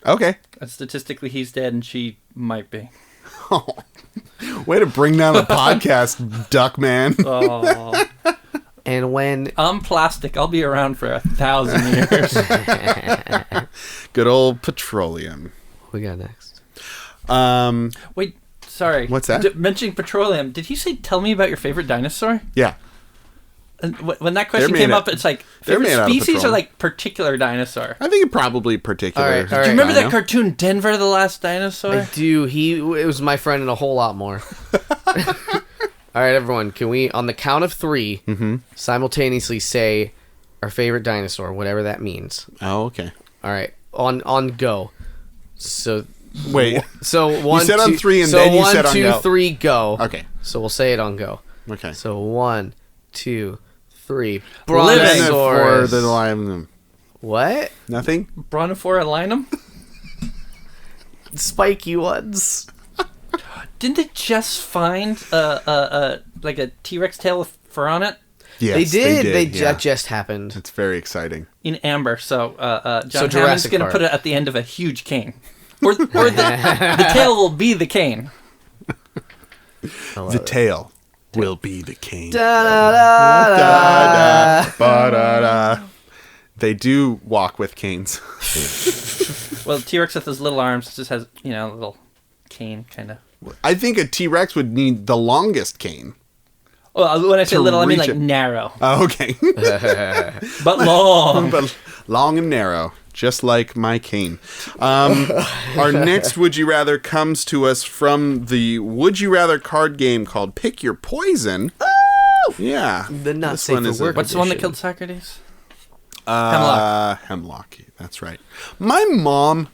Okay. And statistically, he's dead, and she might be. Way to bring down the podcast, duck man. Oh, And when I'm plastic. I'll be around for 1,000 years. Good old petroleum. we got next? Wait, sorry. What's that? Mentioning petroleum, did you say tell me about your favorite dinosaur? Yeah. And when that question They're came made up, out- it's like they're favorite made out of species or petroleum. like particular dinosaur. I think it probably particular. All right. Do you remember that dino. cartoon Denver the Last Dinosaur? I do. It was my friend and a whole lot more. All right, everyone. Can we, on the count of 3, simultaneously say our favorite dinosaur, whatever that means? Oh, okay. All right. On go. So Wait. so one. said on 3 and so then you one, said on 2, go. 3, go. Okay. So we'll say it on go. Okay. So 1, 2, 3. And then for Brontosaurus. the lion. What? Nothing? Brontophora linum? Spiky ones. Didn't they just find like a T-Rex tail with fur on it Yes, They did. yeah. That just happened. It's very exciting. in amber? So John Hammond's Jurassic going to Park. put it at the end of a huge cane. Or the tail will be the cane. The tail will be the cane. Da-da-da-da. Ba-da-da. They do walk with canes. Well, T-Rex with his little arms just has, a little cane kind of. I think a T-Rex would need the longest cane. Well, when I say To little, I mean reach like it. narrow, Oh, okay. but long. But long and narrow, just like my cane. Our next Would You Rather comes to us from the Would You Rather card game called Pick Your Poison. Oh! Yeah. The not This safe one for is a- work. What's the one that edition. killed Socrates? Hemlock. That's right. My mom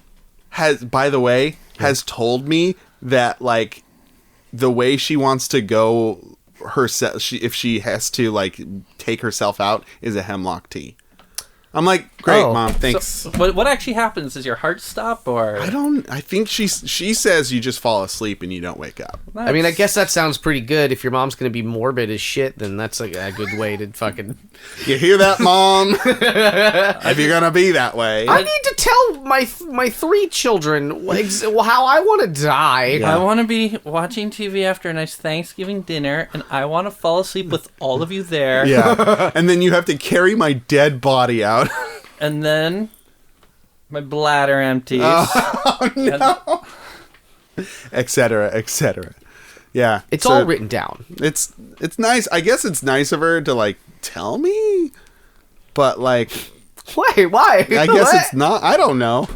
has, by the way, has told me that, like, the way she wants to go herself, if she has to, like, take herself out, is a hemlock tea. I'm like, great, Oh. Mom, thanks. So, what actually happens? Does your heart stop, or I think she says you just fall asleep and you don't wake up. I mean, I guess that sounds pretty good. If your mom's gonna be morbid as shit, then that's like a good way to fucking. You hear that, Mom? If you're gonna be that way. I need to tell my 3 children how I want to die. I want to be watching TV after a nice Thanksgiving dinner, and I want to fall asleep with all of you there. Yeah. And then you have to carry my dead body out. And then my bladder empties. Oh, no. Et cetera, et cetera. Yeah. It's so all written down. It's nice. I guess it's nice of her to, like, tell me. But, like, Why? I guess it's not. I don't know.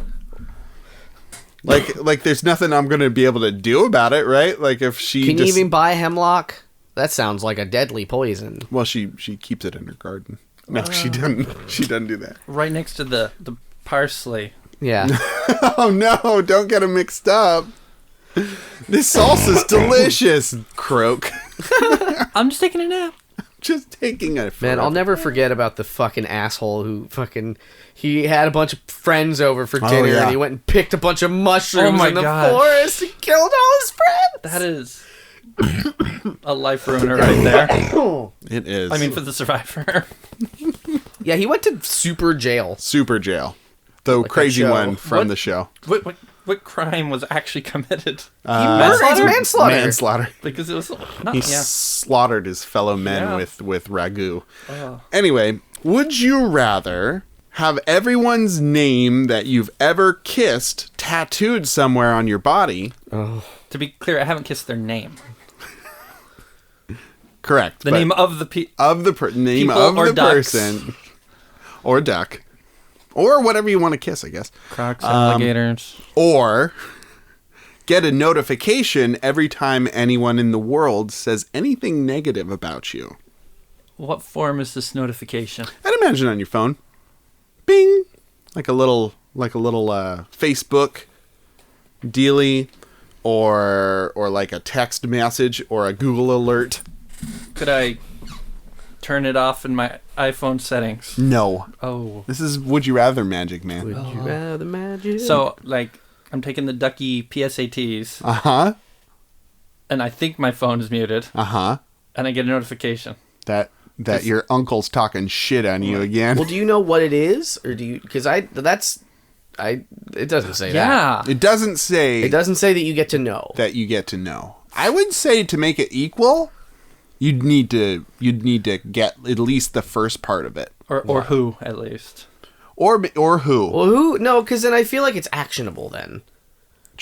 Like there's nothing I'm gonna be able to do about it, right? Like if she Can just, you even buy hemlock? That sounds like a deadly poison. well, she keeps it in her garden. No, she doesn't. She doesn't do that. Right next to the parsley. Yeah. Oh no! Don't get them mixed up. This salsa's delicious. Croak. I'm just taking a nap. Just taking a Man, I'll never forget about the fucking asshole wwho he had a bunch of friends over for dinner yeah. and he went and picked a bunch of mushrooms my in the gosh. forest and killed all his friends. That is a life ruiner right there. It is. I mean, for the survivor. Yeah, he went to super jail. super jail. The Like that crazy show. one from What? the show. What crime was actually committed? It's manslaughter. Manslaughter. Because it was not. He Yeah. slaughtered his fellow men Yeah. with ragu. Oh. Anyway, would you rather have everyone's name that you've ever kissed tattooed somewhere on your body? To be clear, I haven't kissed their name. Correct. The but name of the name people of or the ducks. person or duck or whatever you want to kiss, I guess. Crocs, alligators. Or get a notification every time anyone in the world says anything negative about you. What form is this notification? I'd imagine on your phone. Bing! Like a little Facebook dealy or like a text message or a Google alert. Could I turn it off in my iPhone settings? No. Oh. This is Would You Rather magic, man. Would you rather magic? So, like, I'm taking the ducky PSATs, Uh-huh. and I think my phone is muted, Uh-huh. and I get a notification. That your uncle's talking shit on you again. Well, do you know what it is, or do you? Because it doesn't say that. Yeah. It doesn't say It doesn't say that you get to know. that you get to know. I would say to make it equal, you'd need to get at least the first part of it. Or who, at least. Or who. Well, who? No, because then I feel like it's actionable then.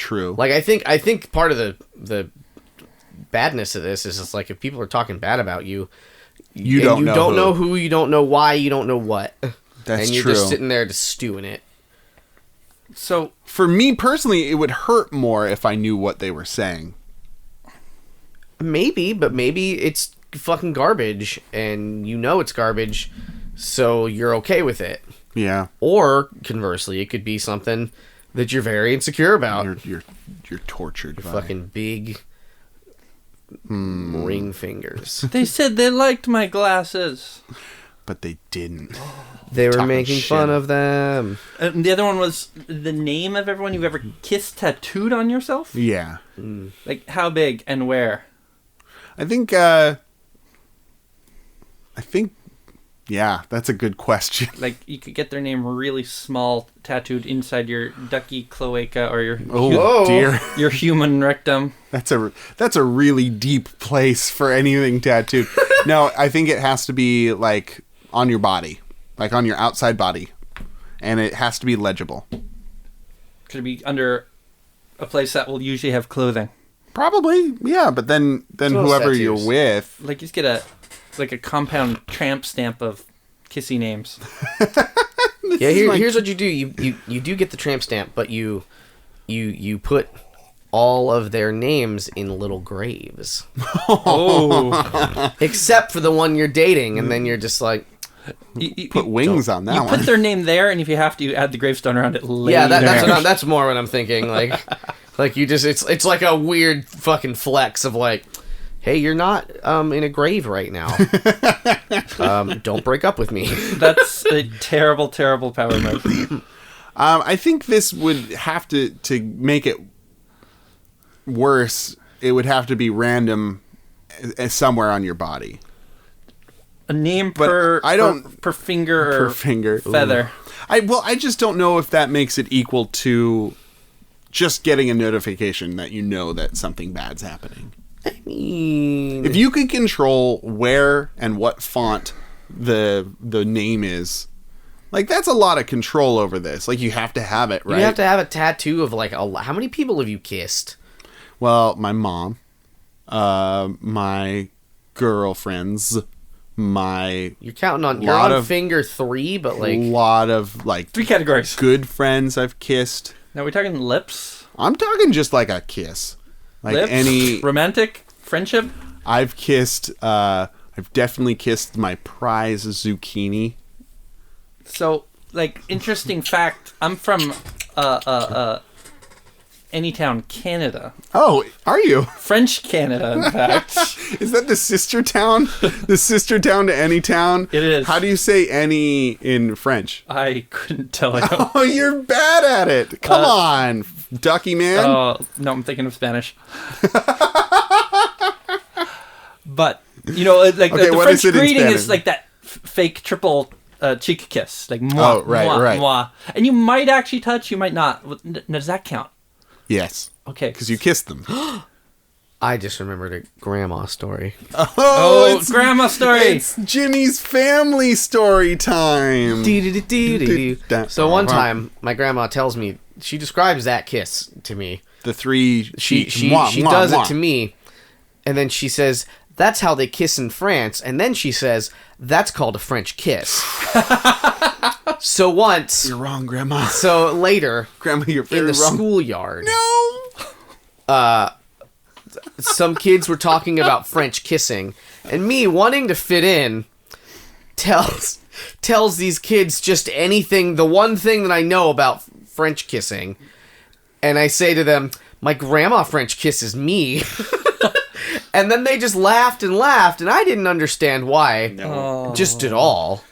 True. Like, I think part of the badness of this is just like, if people are talking bad about you, you don't know who, you don't know why, you don't know what. That's and you're true. just sitting there just stewing it. So for me personally, it would hurt more if I knew what they were saying. Maybe, but maybe it's fucking garbage, and you know it's garbage, so you're okay with it. Yeah. Or conversely, it could be something that you're very insecure about. You're tortured by Fucking big ring fingers. they said they liked my glasses. but they didn't. They were Talking making shit. fun of them. And the other one was the name of everyone you've ever kissed tattooed on yourself? Yeah. Like, how big and where? I think, yeah, that's a good question. Like, you could get their name really small tattooed inside your ducky cloaca or your Oh, dear. your human rectum. That's a really deep place for anything tattooed. No, I think it has to be, like, on your body. Like, on your outside body. And it has to be legible. Could it be under a place that will usually have clothing? Probably, yeah. But then Those whoever tattoos. you're with... Like, you just get a compound tramp stamp of kissy names. Yeah, here's what you do. You do get the tramp stamp, but you put all of their names in little graves. Oh. Except for the one you're dating, and then you're just like... You Put wings on that you one. put their name there, and if you have to, you add the gravestone around it later. Yeah, that's more what I'm thinking. Like you just it's like a weird fucking flex of like, hey, you're not in a grave right now. Don't break up with me. That's a terrible, terrible power move. I think this would have to make it worse. It would have to be random somewhere on your body. A name But per I don't- per finger or Per finger. feather. I just don't know if that makes it equal to just getting a notification that you know that something bad's happening. I mean, If you could control where and what font the name is, like, that's a lot of control over this. Like, you have to have it, right? you have to have a tattoo of like how many people have you kissed? Well, my mom, my girlfriends, You're counting on you're Lot on of- finger 3, but like lot of, like, 3 categories. good friends I've kissed. Now we're talking lips, I'm talking just like a kiss. Like lips, romantic, friendship. I've kissed, I've definitely kissed my prize zucchini. So, like, interesting fact. I'm from Anytown, Canada. Oh, are you? French Canada, in fact. Is that the sister town? The sister town to any town? It is. How do you say any in French? I couldn't tell you. Oh, you're bad at it. Come on, ducky man. Oh, no, I'm thinking of Spanish. But, you know, like, Okay, the what French is it in greeting Spanish? is like that fake triple cheek kiss. Like, moi, Oh, right, moi, right. moi. And you might actually touch, you might not. Does that count? Yes, Okay. because you kissed them. I just remembered a grandma story. Oh, grandma story. It's Jimmy's family story time. So one time, my grandma tells me, she describes that kiss to me. The three... She mwah, does mwah. it to me, and then she says, that's how they kiss in France, and then she says, that's called a French kiss. So once, You're wrong, Grandma. so later, Grandma, you're very in the wrong. schoolyard, No! some kids were talking about French kissing, and me wanting to fit in tells these kids just anything, the one thing that I know about French kissing, and I say to them, my grandma French kisses me. And then they just laughed, and I didn't understand why, just at all.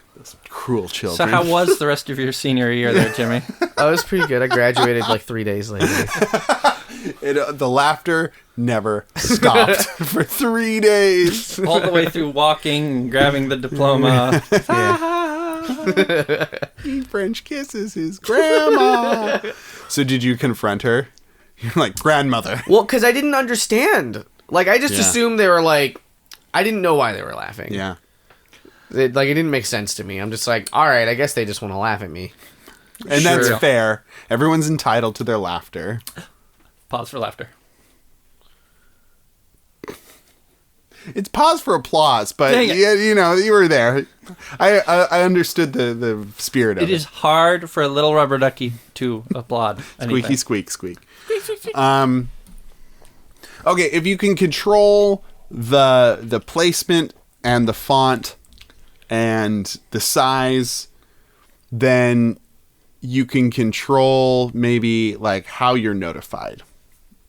Cruel So children. how was the rest of your senior year there, Jimmy? Oh, it was pretty good. I graduated like 3 days later. The laughter never stopped for 3 days. All the way through walking and grabbing the diploma. He French kisses his grandma. So did you confront her? You're like, grandmother. Well, because I didn't understand. Like, I just Yeah. assumed they were like, I didn't know why they were laughing. Yeah. It didn't make sense to me. I'm just like, all right, I guess they just want to laugh at me. And that's Sure. fair. Everyone's entitled to their laughter. Pause for laughter. It's pause for applause, but Dang it. yeah, you were there. I understood the spirit of it. It is hard for a little rubber ducky to applaud. Squeaky squeak squeak. Okay, if you can control the placement and the font and the size, then you can control maybe like how you're notified.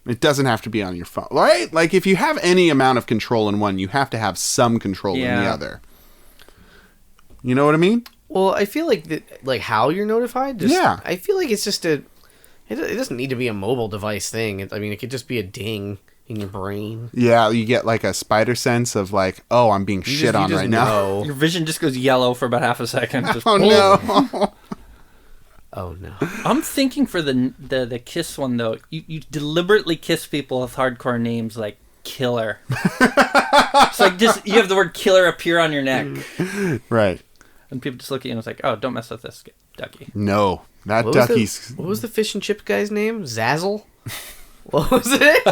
It doesn't have to be on your phone, right? Like if you have any amount of control in one, you have to have some control in the other. You know what I mean? Well, I feel like how you're notified. Yeah. I feel like it's just it doesn't need to be a mobile device thing. I mean, it could just be a ding in your brain. Yeah, you get like a spider sense of like, oh, I'm being shit on right now. Your vision just goes yellow for about half a second. Just Oh no. Oh no. I'm thinking for the kiss one though. You deliberately kiss people with hardcore names like Killer. It's like just you have the word Killer appear on your neck, Right. and people just look at you and it's like, oh, don't mess with this ducky. No, that What ducky's. what was the fish and chip guy's name? Zazzle? What was it?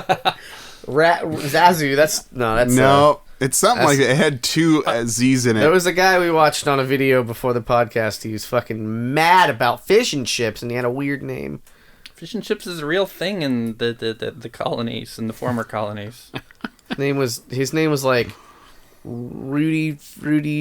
Zazu. That's No, it's something like it had two Z's in it. There was a guy we watched on a video before the podcast. He was fucking mad about fish and chips, and he had a weird name. Fish and chips is a real thing in the colonies, in the former colonies. His name was like Rudy,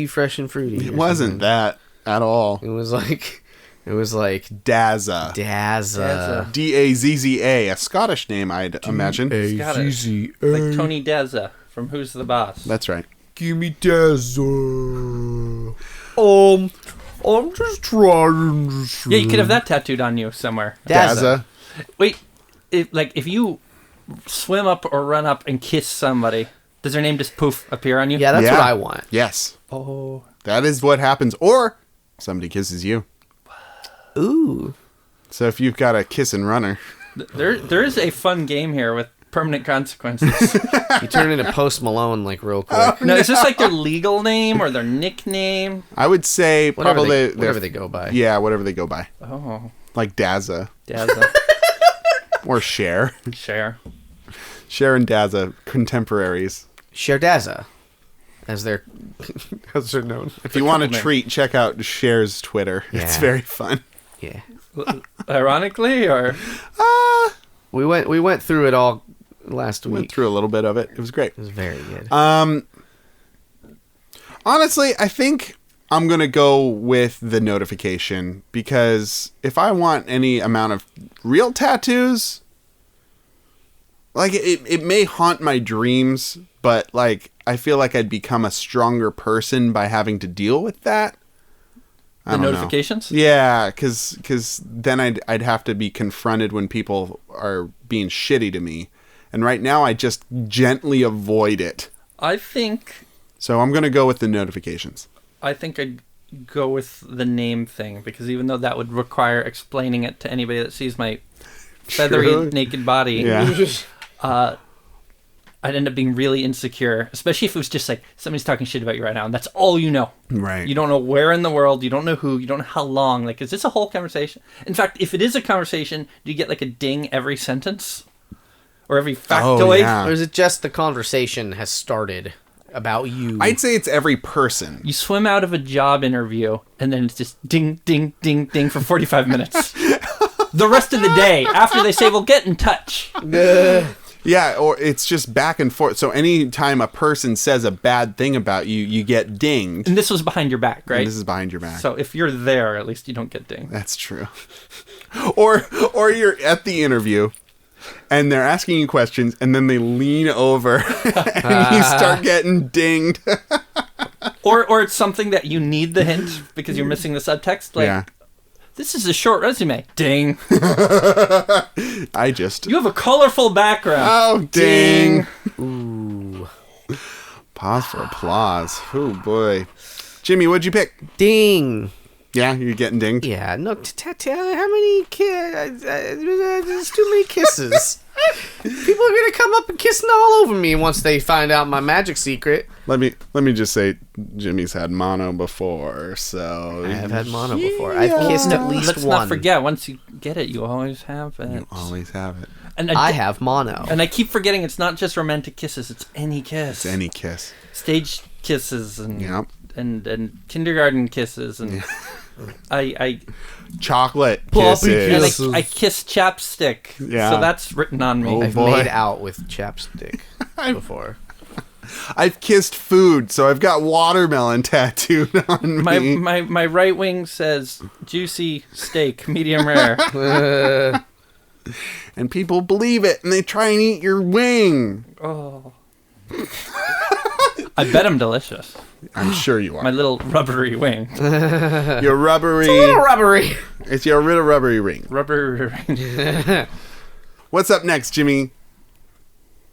Fresh and Fruity. It wasn't that at all. It was like Dazza. Dazza. Dazza, a Scottish name, I'd imagine. Scottish. Like Tony Dazza from Who's the Boss. That's right. Give me Dazza. I'm just trying to see. Yeah, you could have that tattooed on you somewhere. Dazza. Wait, if you swim up or run up and kiss somebody, does their name just poof appear on you? Yeah, that's Yeah. what I want. Yes. Oh. That is what happens. Or somebody kisses you. Ooh. So if you've got a kissing runner. There is a fun game here with permanent consequences. You turn into Post Malone like real quick. No, is this like their legal name or their nickname? I would say Whatever probably whatever they go by. Yeah, whatever they go by. Oh, Like Dazza. Dazza. Or Cher. Share. Cher and Dazza, contemporaries. Cher Dazza, as they're known. If you want a cool name. treat, check out Cher's Twitter. It's Yeah. very fun. Yeah. Ironically, or We went through it all last Went week. through a little bit of it. It was great. It was very good. Honestly, I think I'm going to go with the notification because if I want any amount of real tattoos, like it may haunt my dreams, but like I feel like I'd become a stronger person by having to deal with that. I the don't know. notifications? Yeah, because then I'd have to be confronted when people are being shitty to me. And right now I just gently avoid it. I think So I'm going to go with the notifications. I'd go with the name thing because even though that would require explaining it to anybody that sees my feathery True. naked body, Yeah. I'd end up being really insecure, especially if it was just like somebody's talking shit about you right now and that's all you know. Right. You don't know where in the world, you don't know who, you don't know how long. Like, is this a whole conversation? In fact, if it is a conversation, do you get like a ding every sentence? Or every factoid? Oh, yeah. Or is it just the conversation has started about you? I'd say it's every person. You swim out of a job interview and then it's just ding, ding, ding, ding for 45 minutes. The rest of the day, after they say, well, get in touch. Yeah, or it's just back and forth. So anytime a person says a bad thing about you, you get dinged. And this was behind your back, right? And this is behind your back. So if you're there, at least you don't get dinged. That's true. Or you're at the interview and they're asking you questions and then they lean over and you start getting dinged. Or it's something that you need the hint because you're missing the subtext. Like, Yeah. this is a short resume. Ding. I just... You have a colorful background. Oh, ding. Ooh. Pause for applause. Oh, boy. Jimmy, what'd you pick? Ding. Yeah, you're getting dinged? Yeah, no, how many kids? There's too many kisses. People are gonna come up and kissing all over me once they find out my magic secret. Let me just say, Jimmy's had mono before, so... I have had mono before. I've kissed at least Let's one. not forget, once you get it, you always have it. You always have it. And I have mono. And I keep forgetting it's not just romantic kisses; it's any kiss. It's any kiss. Stage kisses and Yep. and kindergarten kisses and I Chocolate Puppy kisses. and I kiss chapstick. Yeah. So that's written on me. Oh, I've boy. made out with chapstick before. I've kissed food, so I've got watermelon tattooed on me. My right wing says juicy steak, medium rare. And people believe it, and they try and eat your wing. Oh. I bet I'm delicious. I'm sure you are. My little rubbery wing. Your rubbery. It's a little rubbery. It's your little rubbery ring. Rubbery ring. What's up next, Jimmy?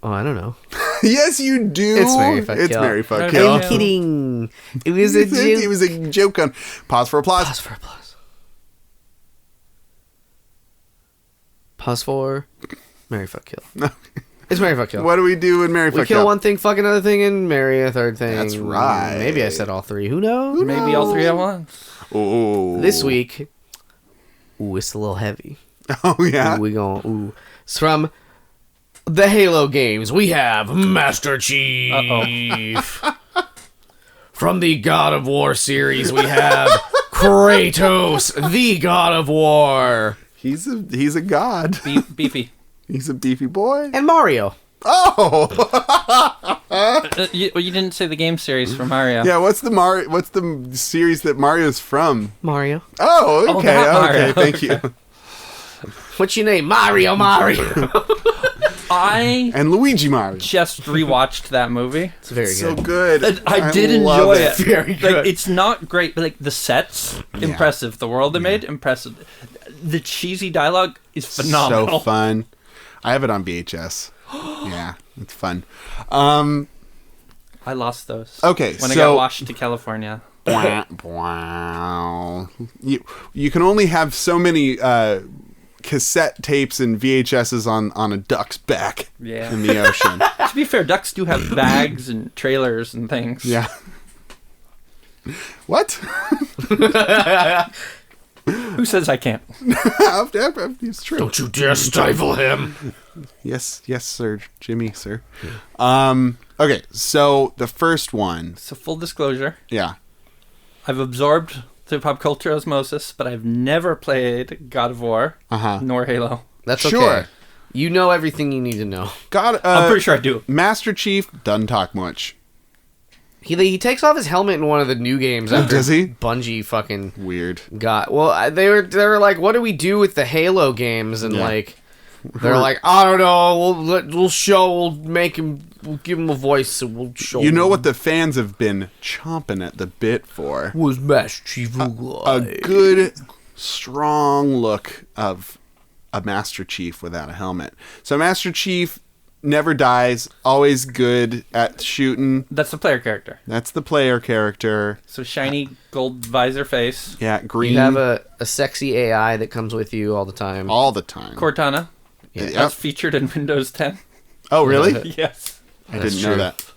Oh, I don't know. Yes, you do. It's Mary Fuck It's Kill. Mary Fuck I'm Kill. I'm kidding. It was a joke. It was a joke on. Pause for applause. Pause for applause. Pause for Mary Fuck Kill. It's Mary Fuck Kill. What do we do in Mary We Fuck kill Kill? one thing, fuck another thing, and marry a third thing. That's right. Maybe I said all three. Who knows? Maybe all three at once. Oh. This week, ooh, it's a little heavy. Oh, yeah. Ooh, we going ooh. It's from the Halo games. We have Master Chief. From the God of War series, we have Kratos, the God of War, He's a god. Beefy. He's a beefy boy. and Mario. Oh. You didn't say the game series for Mario. Yeah, what's the series that Mario's from? Mario. Oh, Oh, okay. that Mario. Okay, thank you. What's your name? Mario. I And Luigi Mario. just rewatched that movie. It's very So good. good. I did love enjoy it. Very good. Like, it's not great, but like the sets, impressive. The world they made, impressive. The cheesy dialogue is phenomenal. So fun. I have it on VHS. Yeah, it's fun. Um, I lost those. Okay, when I so- got washed to California. wow. You can only have so many cassette tapes and VHSs on a duck's back Yeah. in the ocean. To be fair, ducks do have bags and trailers and things. Yeah. What? Who says I can't? It's true. Don't you dare stifle him. Yes, sir, Jimmy, sir. Okay, so the first one, So full disclosure, yeah. I've absorbed through pop culture osmosis, but I've never played God of War nor Halo. That's Sure. okay. You know everything you need to know. God, I'm pretty sure I do. Master Chief doesn't talk much. He takes off his helmet in one of the new games. After Does he? Bungie fucking Weird. got. Well, they were like, what do we do with the Halo games? And Yeah. like, they're like, I don't know. We'll give him a voice, and we'll show. You know him. what the fans have been chomping at the bit for? was Master Chief A good, strong look of a Master Chief without a helmet. So Master Chief never dies, always good at shooting. That's the player character. That's the player character. So shiny gold visor face. Yeah, green You have a sexy AI that comes with you all the time. all the time. Cortana. Yeah. Yep. That's featured in Windows 10. Oh, really? Yes. I That's didn't know true. that.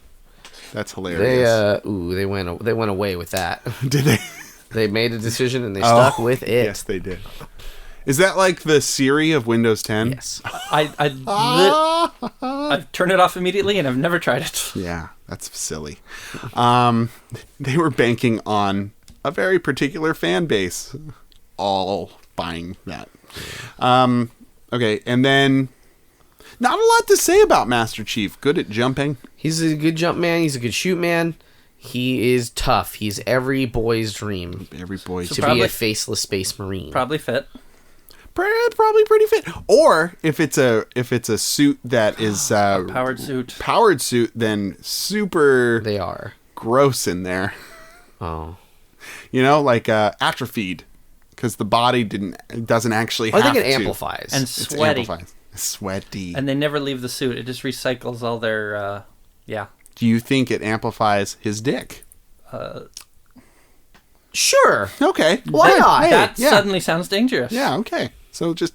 That's hilarious. They went away with that. Did they? They made a decision and they stuck with it. Yes, they did. Is that like the Siri of Windows 10? Yes. I've turned it off immediately and I've never tried it. Yeah, that's silly. They were banking on a very particular fan base, all buying that. Okay, and then not a lot to say about Master Chief. Good at jumping. He's a good jump man. He's a good shoot man. He is tough. He's every boy's dream Every boy. to be Probably- a faceless space marine. Probably fit. Probably pretty fit. Or if it's a suit that is Powered suit. powered suit, then super They are. gross in there. Oh. You know, like atrophied, because the body doesn't actually. I have think it to. amplifies. And It's sweaty. amplified. Sweaty. And they never leave the suit. It just recycles all their, yeah. Do you think it amplifies his dick? Sure. Okay. Why Good. not? Hey, That yeah. suddenly sounds dangerous. Yeah. Okay. So just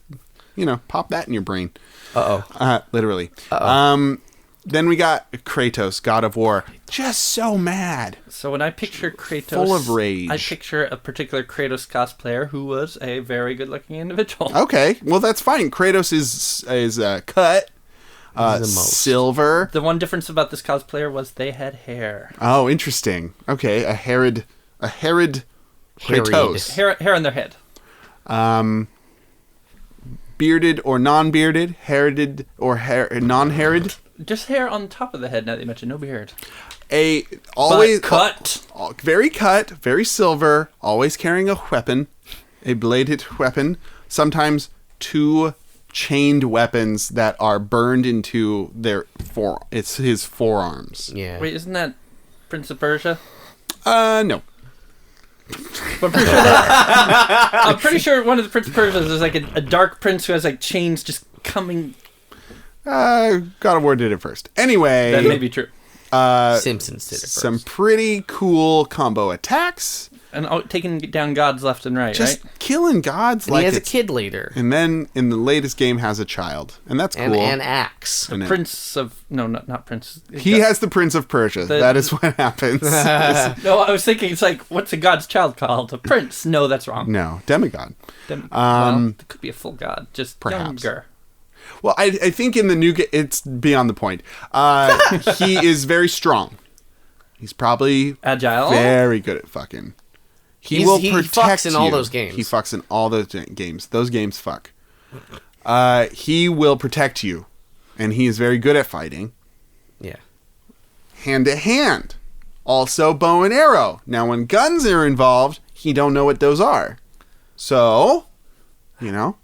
pop that in your brain. Uh-oh. Literally. Uh-oh. Then we got Kratos, God of War. Just so mad. So when I picture Kratos, Full of rage. I picture a particular Kratos cosplayer who was a very good-looking individual. Okay, well that's fine. Kratos is cut, silver. The one difference about this cosplayer was they had hair. Oh, interesting. Okay, a Herod Kratos. Hair on their head. Bearded or non-bearded, Heroded or non-Herod. Just hair on top of the head. Now that you mentioned no beard. Always cut. Very cut, very silver. Always carrying a weapon, a bladed weapon. Sometimes 2 chained weapons that are burned into it's his forearms. Yeah. Wait, isn't that Prince of Persia? No. But I'm pretty sure one of the Prince of Persias is like a dark prince who has like chains just coming. God of War did it first. Anyway. That may be true. Simpsons did it first. Some pretty cool combo attacks. And taking down gods left and right, Just right? killing gods And like he has a it's... kid later. And then in the latest game has a child. And that's cool. And an axe. And Prince of... No, not Prince. he has the Prince of Persia. That is what happens. No, I was thinking it's like, what's a god's child called? A prince. No, that's wrong. No, demigod. Well, it could be a full god, just Perhaps. younger. Well, I think in the new game, it's beyond the point. He is very strong. He's probably Agile. very good at fucking. He fucks in all those games. He fucks in all those games. Those games fuck. He will protect you, and he is very good at fighting. Yeah. Hand to hand. Also bow and arrow. Now, when guns are involved, he don't know what those are. So,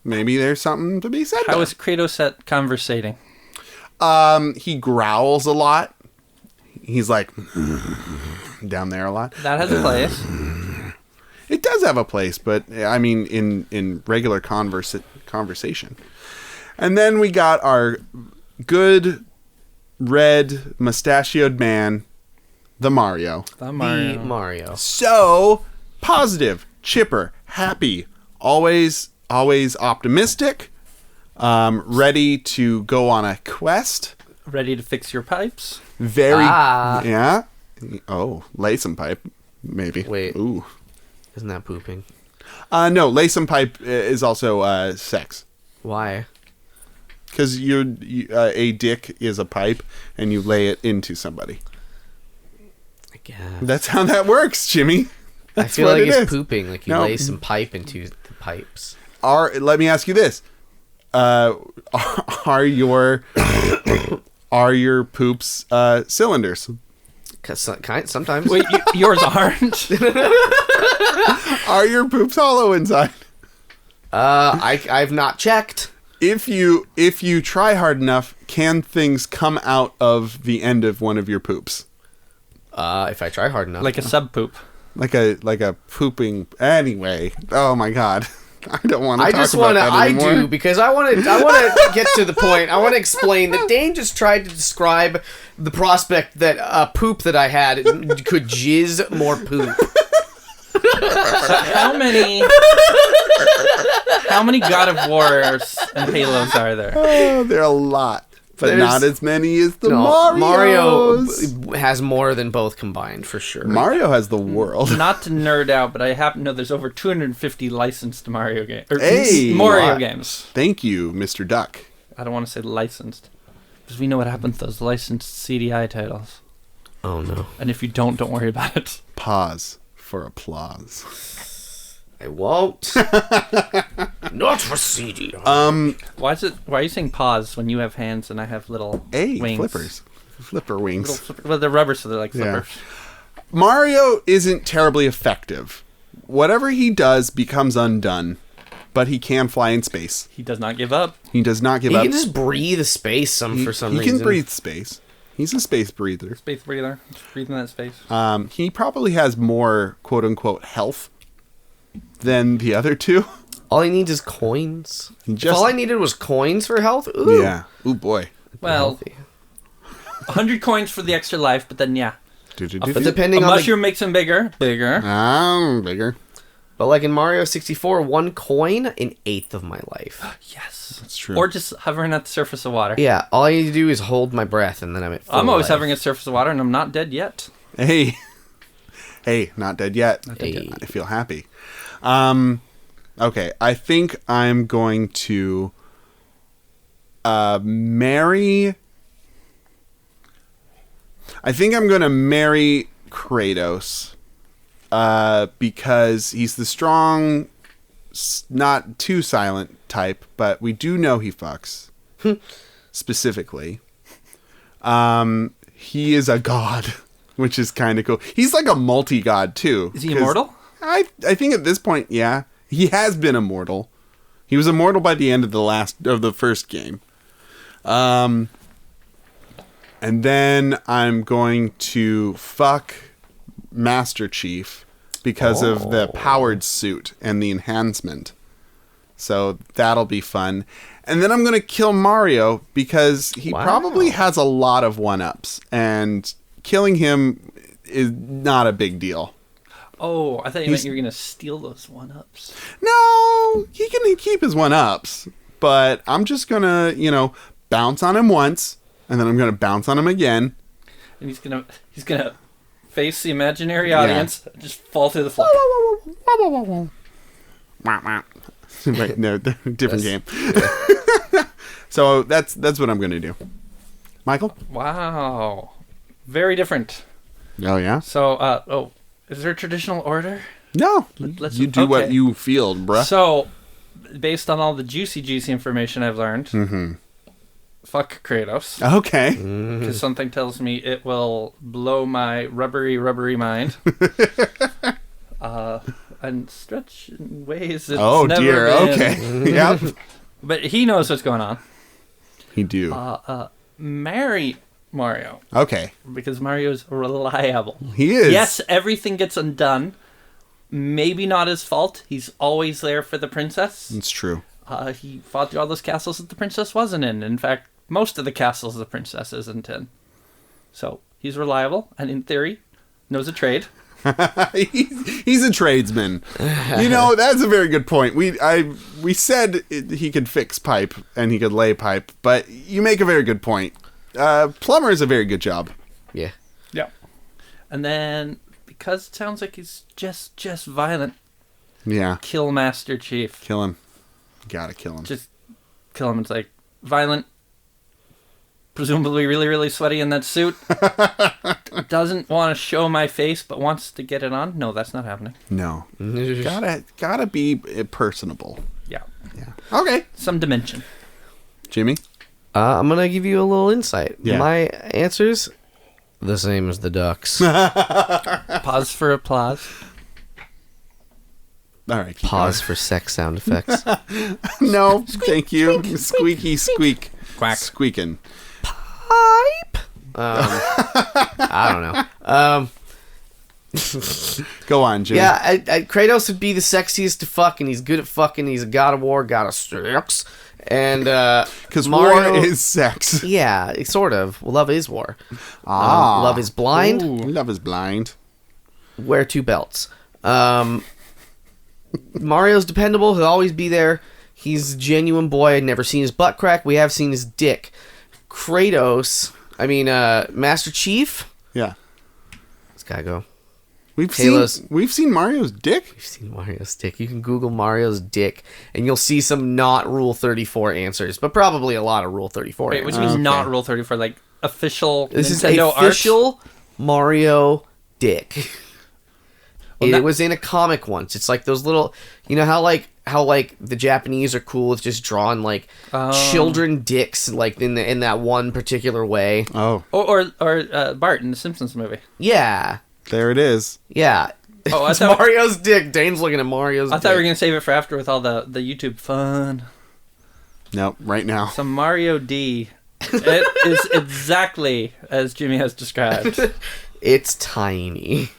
maybe there's something to be said How there. is Kratos at conversating? He growls a lot. He's like down there a lot. That has a place. It does have a place, but I mean in regular conversation. And then we got our good red mustachioed man, the Mario. The Mario. So positive, chipper, happy, always optimistic, ready to go on a quest. Ready to fix your pipes? Very yeah. Oh, lay some pipe, maybe. Wait. Ooh. Isn't that pooping? No, lay some pipe is also sex. Why? Because a dick is a pipe, and you lay it into somebody. I guess. That's how that works, Jimmy. I feel like it's pooping. Like you lay some pipe into the pipes. Let me ask you this: are your poops cylinders? Sometimes. Wait, yours aren't? Are your poops hollow inside? I've not checked. If you try hard enough, can things come out of the end of one of your poops? If I try hard enough. Like a sub poop. Like a pooping. Anyway, oh my god, I don't want to talk about that anymore. I do because I want to get to the point. I want to explain that Dane just tried to describe the prospect that a poop that I had could jizz more poop. How many God of Wars and Halos are there? Oh, there are a lot, but not as many as the Marios. Mario has more than both combined, for sure. Mario has the world. Not to nerd out, but I happen to know there's over 250 licensed Mario games. Hey, games. Thank you, Mr. Duck. I don't want to say licensed, because we know what happens to those licensed CDI titles. Oh no! And if you don't worry about it. Pause for applause. I won't. Not for CDI. Why are you saying pause when you have hands and I have little wings? Flipper wings. Well, they're rubber, so they're like flippers. Yeah. Mario isn't terribly effective. Whatever he does becomes undone, but he can fly in space. He does not give up. He does not give up. He can just breathe space for some reason. He can breathe space. He's a space breather. Space breather. Just breathing that space. He probably has more quote-unquote health than the other two. All he needs is coins. If all I needed was coins for health? Ooh. Yeah. Ooh, boy. Well, 100 coins for the extra life, but then, yeah. But depending a on mushroom makes him bigger. Bigger. But like in Mario 64, 1 coin, an eighth of my life. Yes. That's true. Or just hovering at the surface of water. Yeah, all I need to do is hold my breath, and then I'm at full I'm always life. hovering at the surface of water, and I'm not dead yet. Hey, not dead yet. Hey. I feel happy. Okay, I think I'm going to marry. I think I'm going to marry Kratos because he's the strong, not too silent type, but we do know he fucks specifically. He is a god, which is kind of cool. He's like a multi-god too. Is he immortal? I think at this point, yeah, he has been immortal. He was immortal by the end of the first game. And then I'm going to fuck Master Chief because of the powered suit and the enhancement. So that'll be fun. And then I'm going to kill Mario because he probably has a lot of one-ups. And killing him is not a big deal. Oh, I thought you meant you were going to steal those one-ups. No, he can keep his one-ups. But I'm just going to, bounce on him once. And then I'm going to bounce on him again. And he's gonna face the imaginary audience, and just fall through the floor. Right, no, different game. So that's what I'm going to do. Michael? Wow. Very different. Oh, yeah? So, is there a traditional order? No. Let's- You do what okay. you feel, bruh. So, based on all the juicy information I've learned, fuck Kratos. Okay. Because something tells me it will blow my rubbery mind. And stretch in ways it's Oh, never dear. been. Okay. Yep. But he knows what's going on. He do. Marry Mario. Okay. Because Mario's reliable. He is. Yes, everything gets undone. Maybe not his fault. He's always there for the princess. It's true. He fought through all those castles that the princess wasn't in. In fact, most of the castles the princess isn't in. So, he's reliable, and in theory, knows a trade. He's a tradesman. That's a very good point. We said he could fix pipe and he could lay pipe, but you make a very good point. Plumber is a very good job. Yeah. Yeah. And then, because it sounds like he's just violent, Yeah. kill Master Chief. Kill him. Gotta kill him. Just kill him. It's like, violent, presumably really, really sweaty in that suit. Doesn't want to show my face, but wants to get it on. No, that's not happening. No. Gotta be personable. Yeah. Yeah. Okay. Some dimension. Jimmy? I'm going to give you a little insight. Yeah. My answer's the same as the ducks. Pause for applause. All right. keep Pause for sex sound effects. going. No, thank you. Squeaky squeak. Quack. Squeaking. Pipe? I don't know. Go on, Jimmy. Yeah, Kratos would be the sexiest to fuck, and he's good at fucking. He's a god of war, god of sex. And, Because Mario... war is sex. Yeah, sort of. Love is war. Love is blind. Ooh, love is blind. Wear 2 belts. Mario's dependable. He'll always be there. He's a genuine boy. I'd never seen his butt crack. We have seen his dick. Kratos... Master Chief? Yeah. Let's gotta go. We've Talos. seen Mario's dick? You've seen Mario's dick. You can Google Mario's dick, and you'll see some not Rule 34 answers, but probably a lot of Rule 34 Wait, answers. which means Okay. not Rule 34, like official This is Nintendo official Mario dick. Well, It was in a comic once. It's like those little, how the Japanese are cool with just drawing like children dicks like in that one particular way. Oh, art. Or Bart in the Simpsons movie. Yeah, there it is. yeah. Oh, I It's thought, Mario's dick. Dane's looking at Mario's. I thought we were dick. going to save it for after with all the YouTube fun. Nope, right now. Some Mario D. It is exactly as Jimmy has described. It's tiny.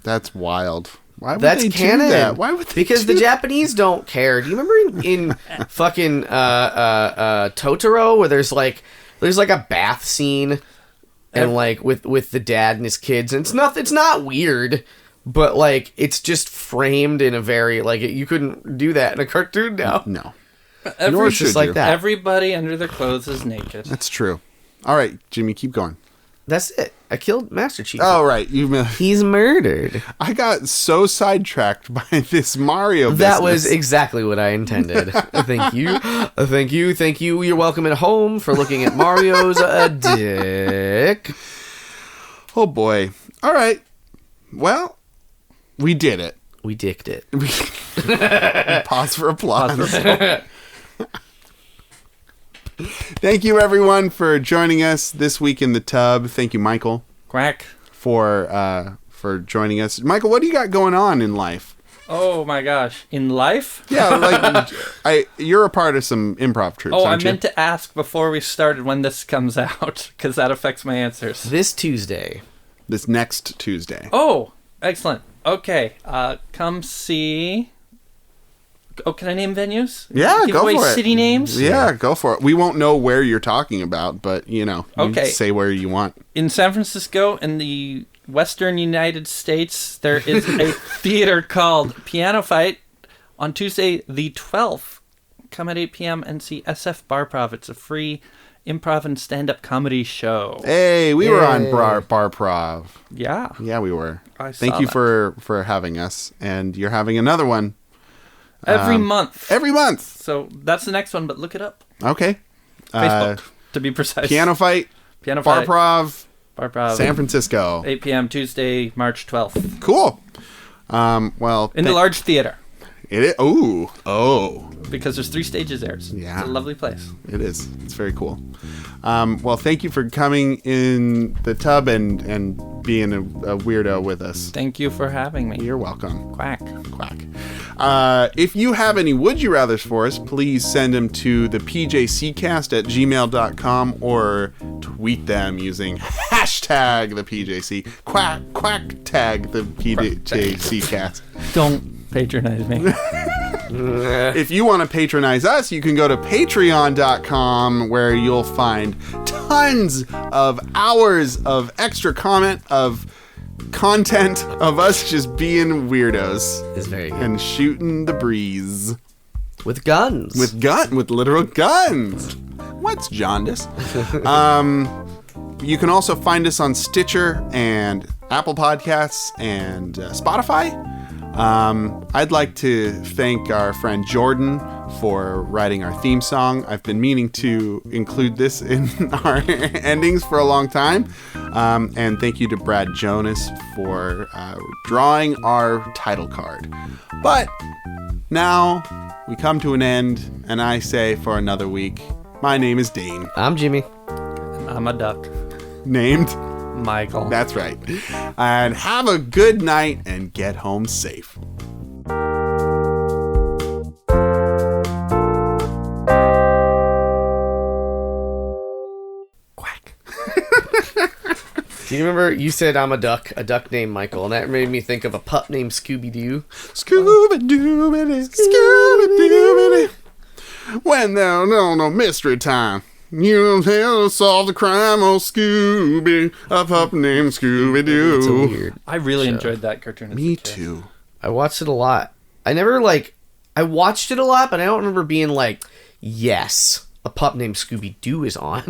That's wild. Why would That's they canon. do that? Why would they Because do the Japanese don't care. Do you remember in fucking Totoro where there's like a bath scene and like with the dad and his kids, and it's not weird, but like it's just framed in a very, like, you couldn't do that in a cartoon now. No. Every, Just like that. Everybody under their clothes is naked. That's true. All right, Jimmy, keep going. That's it. I killed Master Chief. Oh, right. He's murdered. I got so sidetracked by this Mario business. That was exactly what I intended. Thank you. Thank you. Thank you. You're welcome at home for looking at Mario's dick. Oh, boy. All right. Well, we did it. We dicked it. Pause for applause. Thank you, everyone, for joining us this week in the tub. Thank you, Michael. Quack. For joining us. Michael, what do you got going on in life? Oh my gosh. In life? Yeah, like you're a part of some improv troops, I aren't you? meant to ask before we started when this comes out, because that affects my answers. This Tuesday. This next Tuesday. Oh, excellent. Okay, come see... Oh, can I name venues? Yeah, Give go away for it. City names? Yeah, go for it. We won't know where you're talking about, but, you Okay. say where you want. In San Francisco, in the Western United States, there is a theater called Piano Fight on Tuesday the 12th. Come at 8 p.m. and see SF Barprov. It's a free improv and stand-up comedy show. Hey, we were on Bar Prov. Yeah. Yeah, we were. I saw Thank you that. for having us, and you're having another one. Every month. Every month. So that's the next one, but look it up. Okay. Facebook, to be precise. Piano Fight, Piano Bar Fight. Prov, Barprov. San Francisco. 8 p.m. Tuesday, March 12th. Cool. Well, In the large theater. it is. Oh, Because there's 3 stages there. Yeah. It's a lovely place. it is. It's very cool. Well, thank you for coming in the tub and being a weirdo with us. Thank you for having me. You're welcome. Quack. Quack. If you have any Would You Rathers for us, please send them to the pjccast@gmail.com or tweet them using hashtag the PJC. Quack tag the PJC cast. Don't patronize me. If you want to patronize us, you can go to patreon.com where you'll find tons of hours of extra content of us just being weirdos It's very good. and shooting the breeze With guns. with literal guns. What's jaundice? You can also find us on Stitcher and Apple Podcasts and Spotify. I'd like to thank our friend Jordan for writing our theme song. I've been meaning to include this in our endings for a long time. And thank you to Brad Jonas for drawing our title card. But now we come to an end, and I say for another week, my name is Dane. I'm Jimmy. I'm a duck. Named? Michael. That's right. And have a good night and get home safe. Quack. Do you remember you said I'm a duck named Michael, and that made me think of a pup named Scooby-Doo. Scooby-Dooby-Doo, Scooby-Dooby-Doo. When there's no mystery time, you'll have to solve the crime, oh Scooby, a pup named Scooby-Doo. It's a weird. I really show. enjoyed that cartoon. as a Me kid. too. I watched it a lot. I watched it a lot, but I don't remember being like, yes, a pup named Scooby-Doo is on.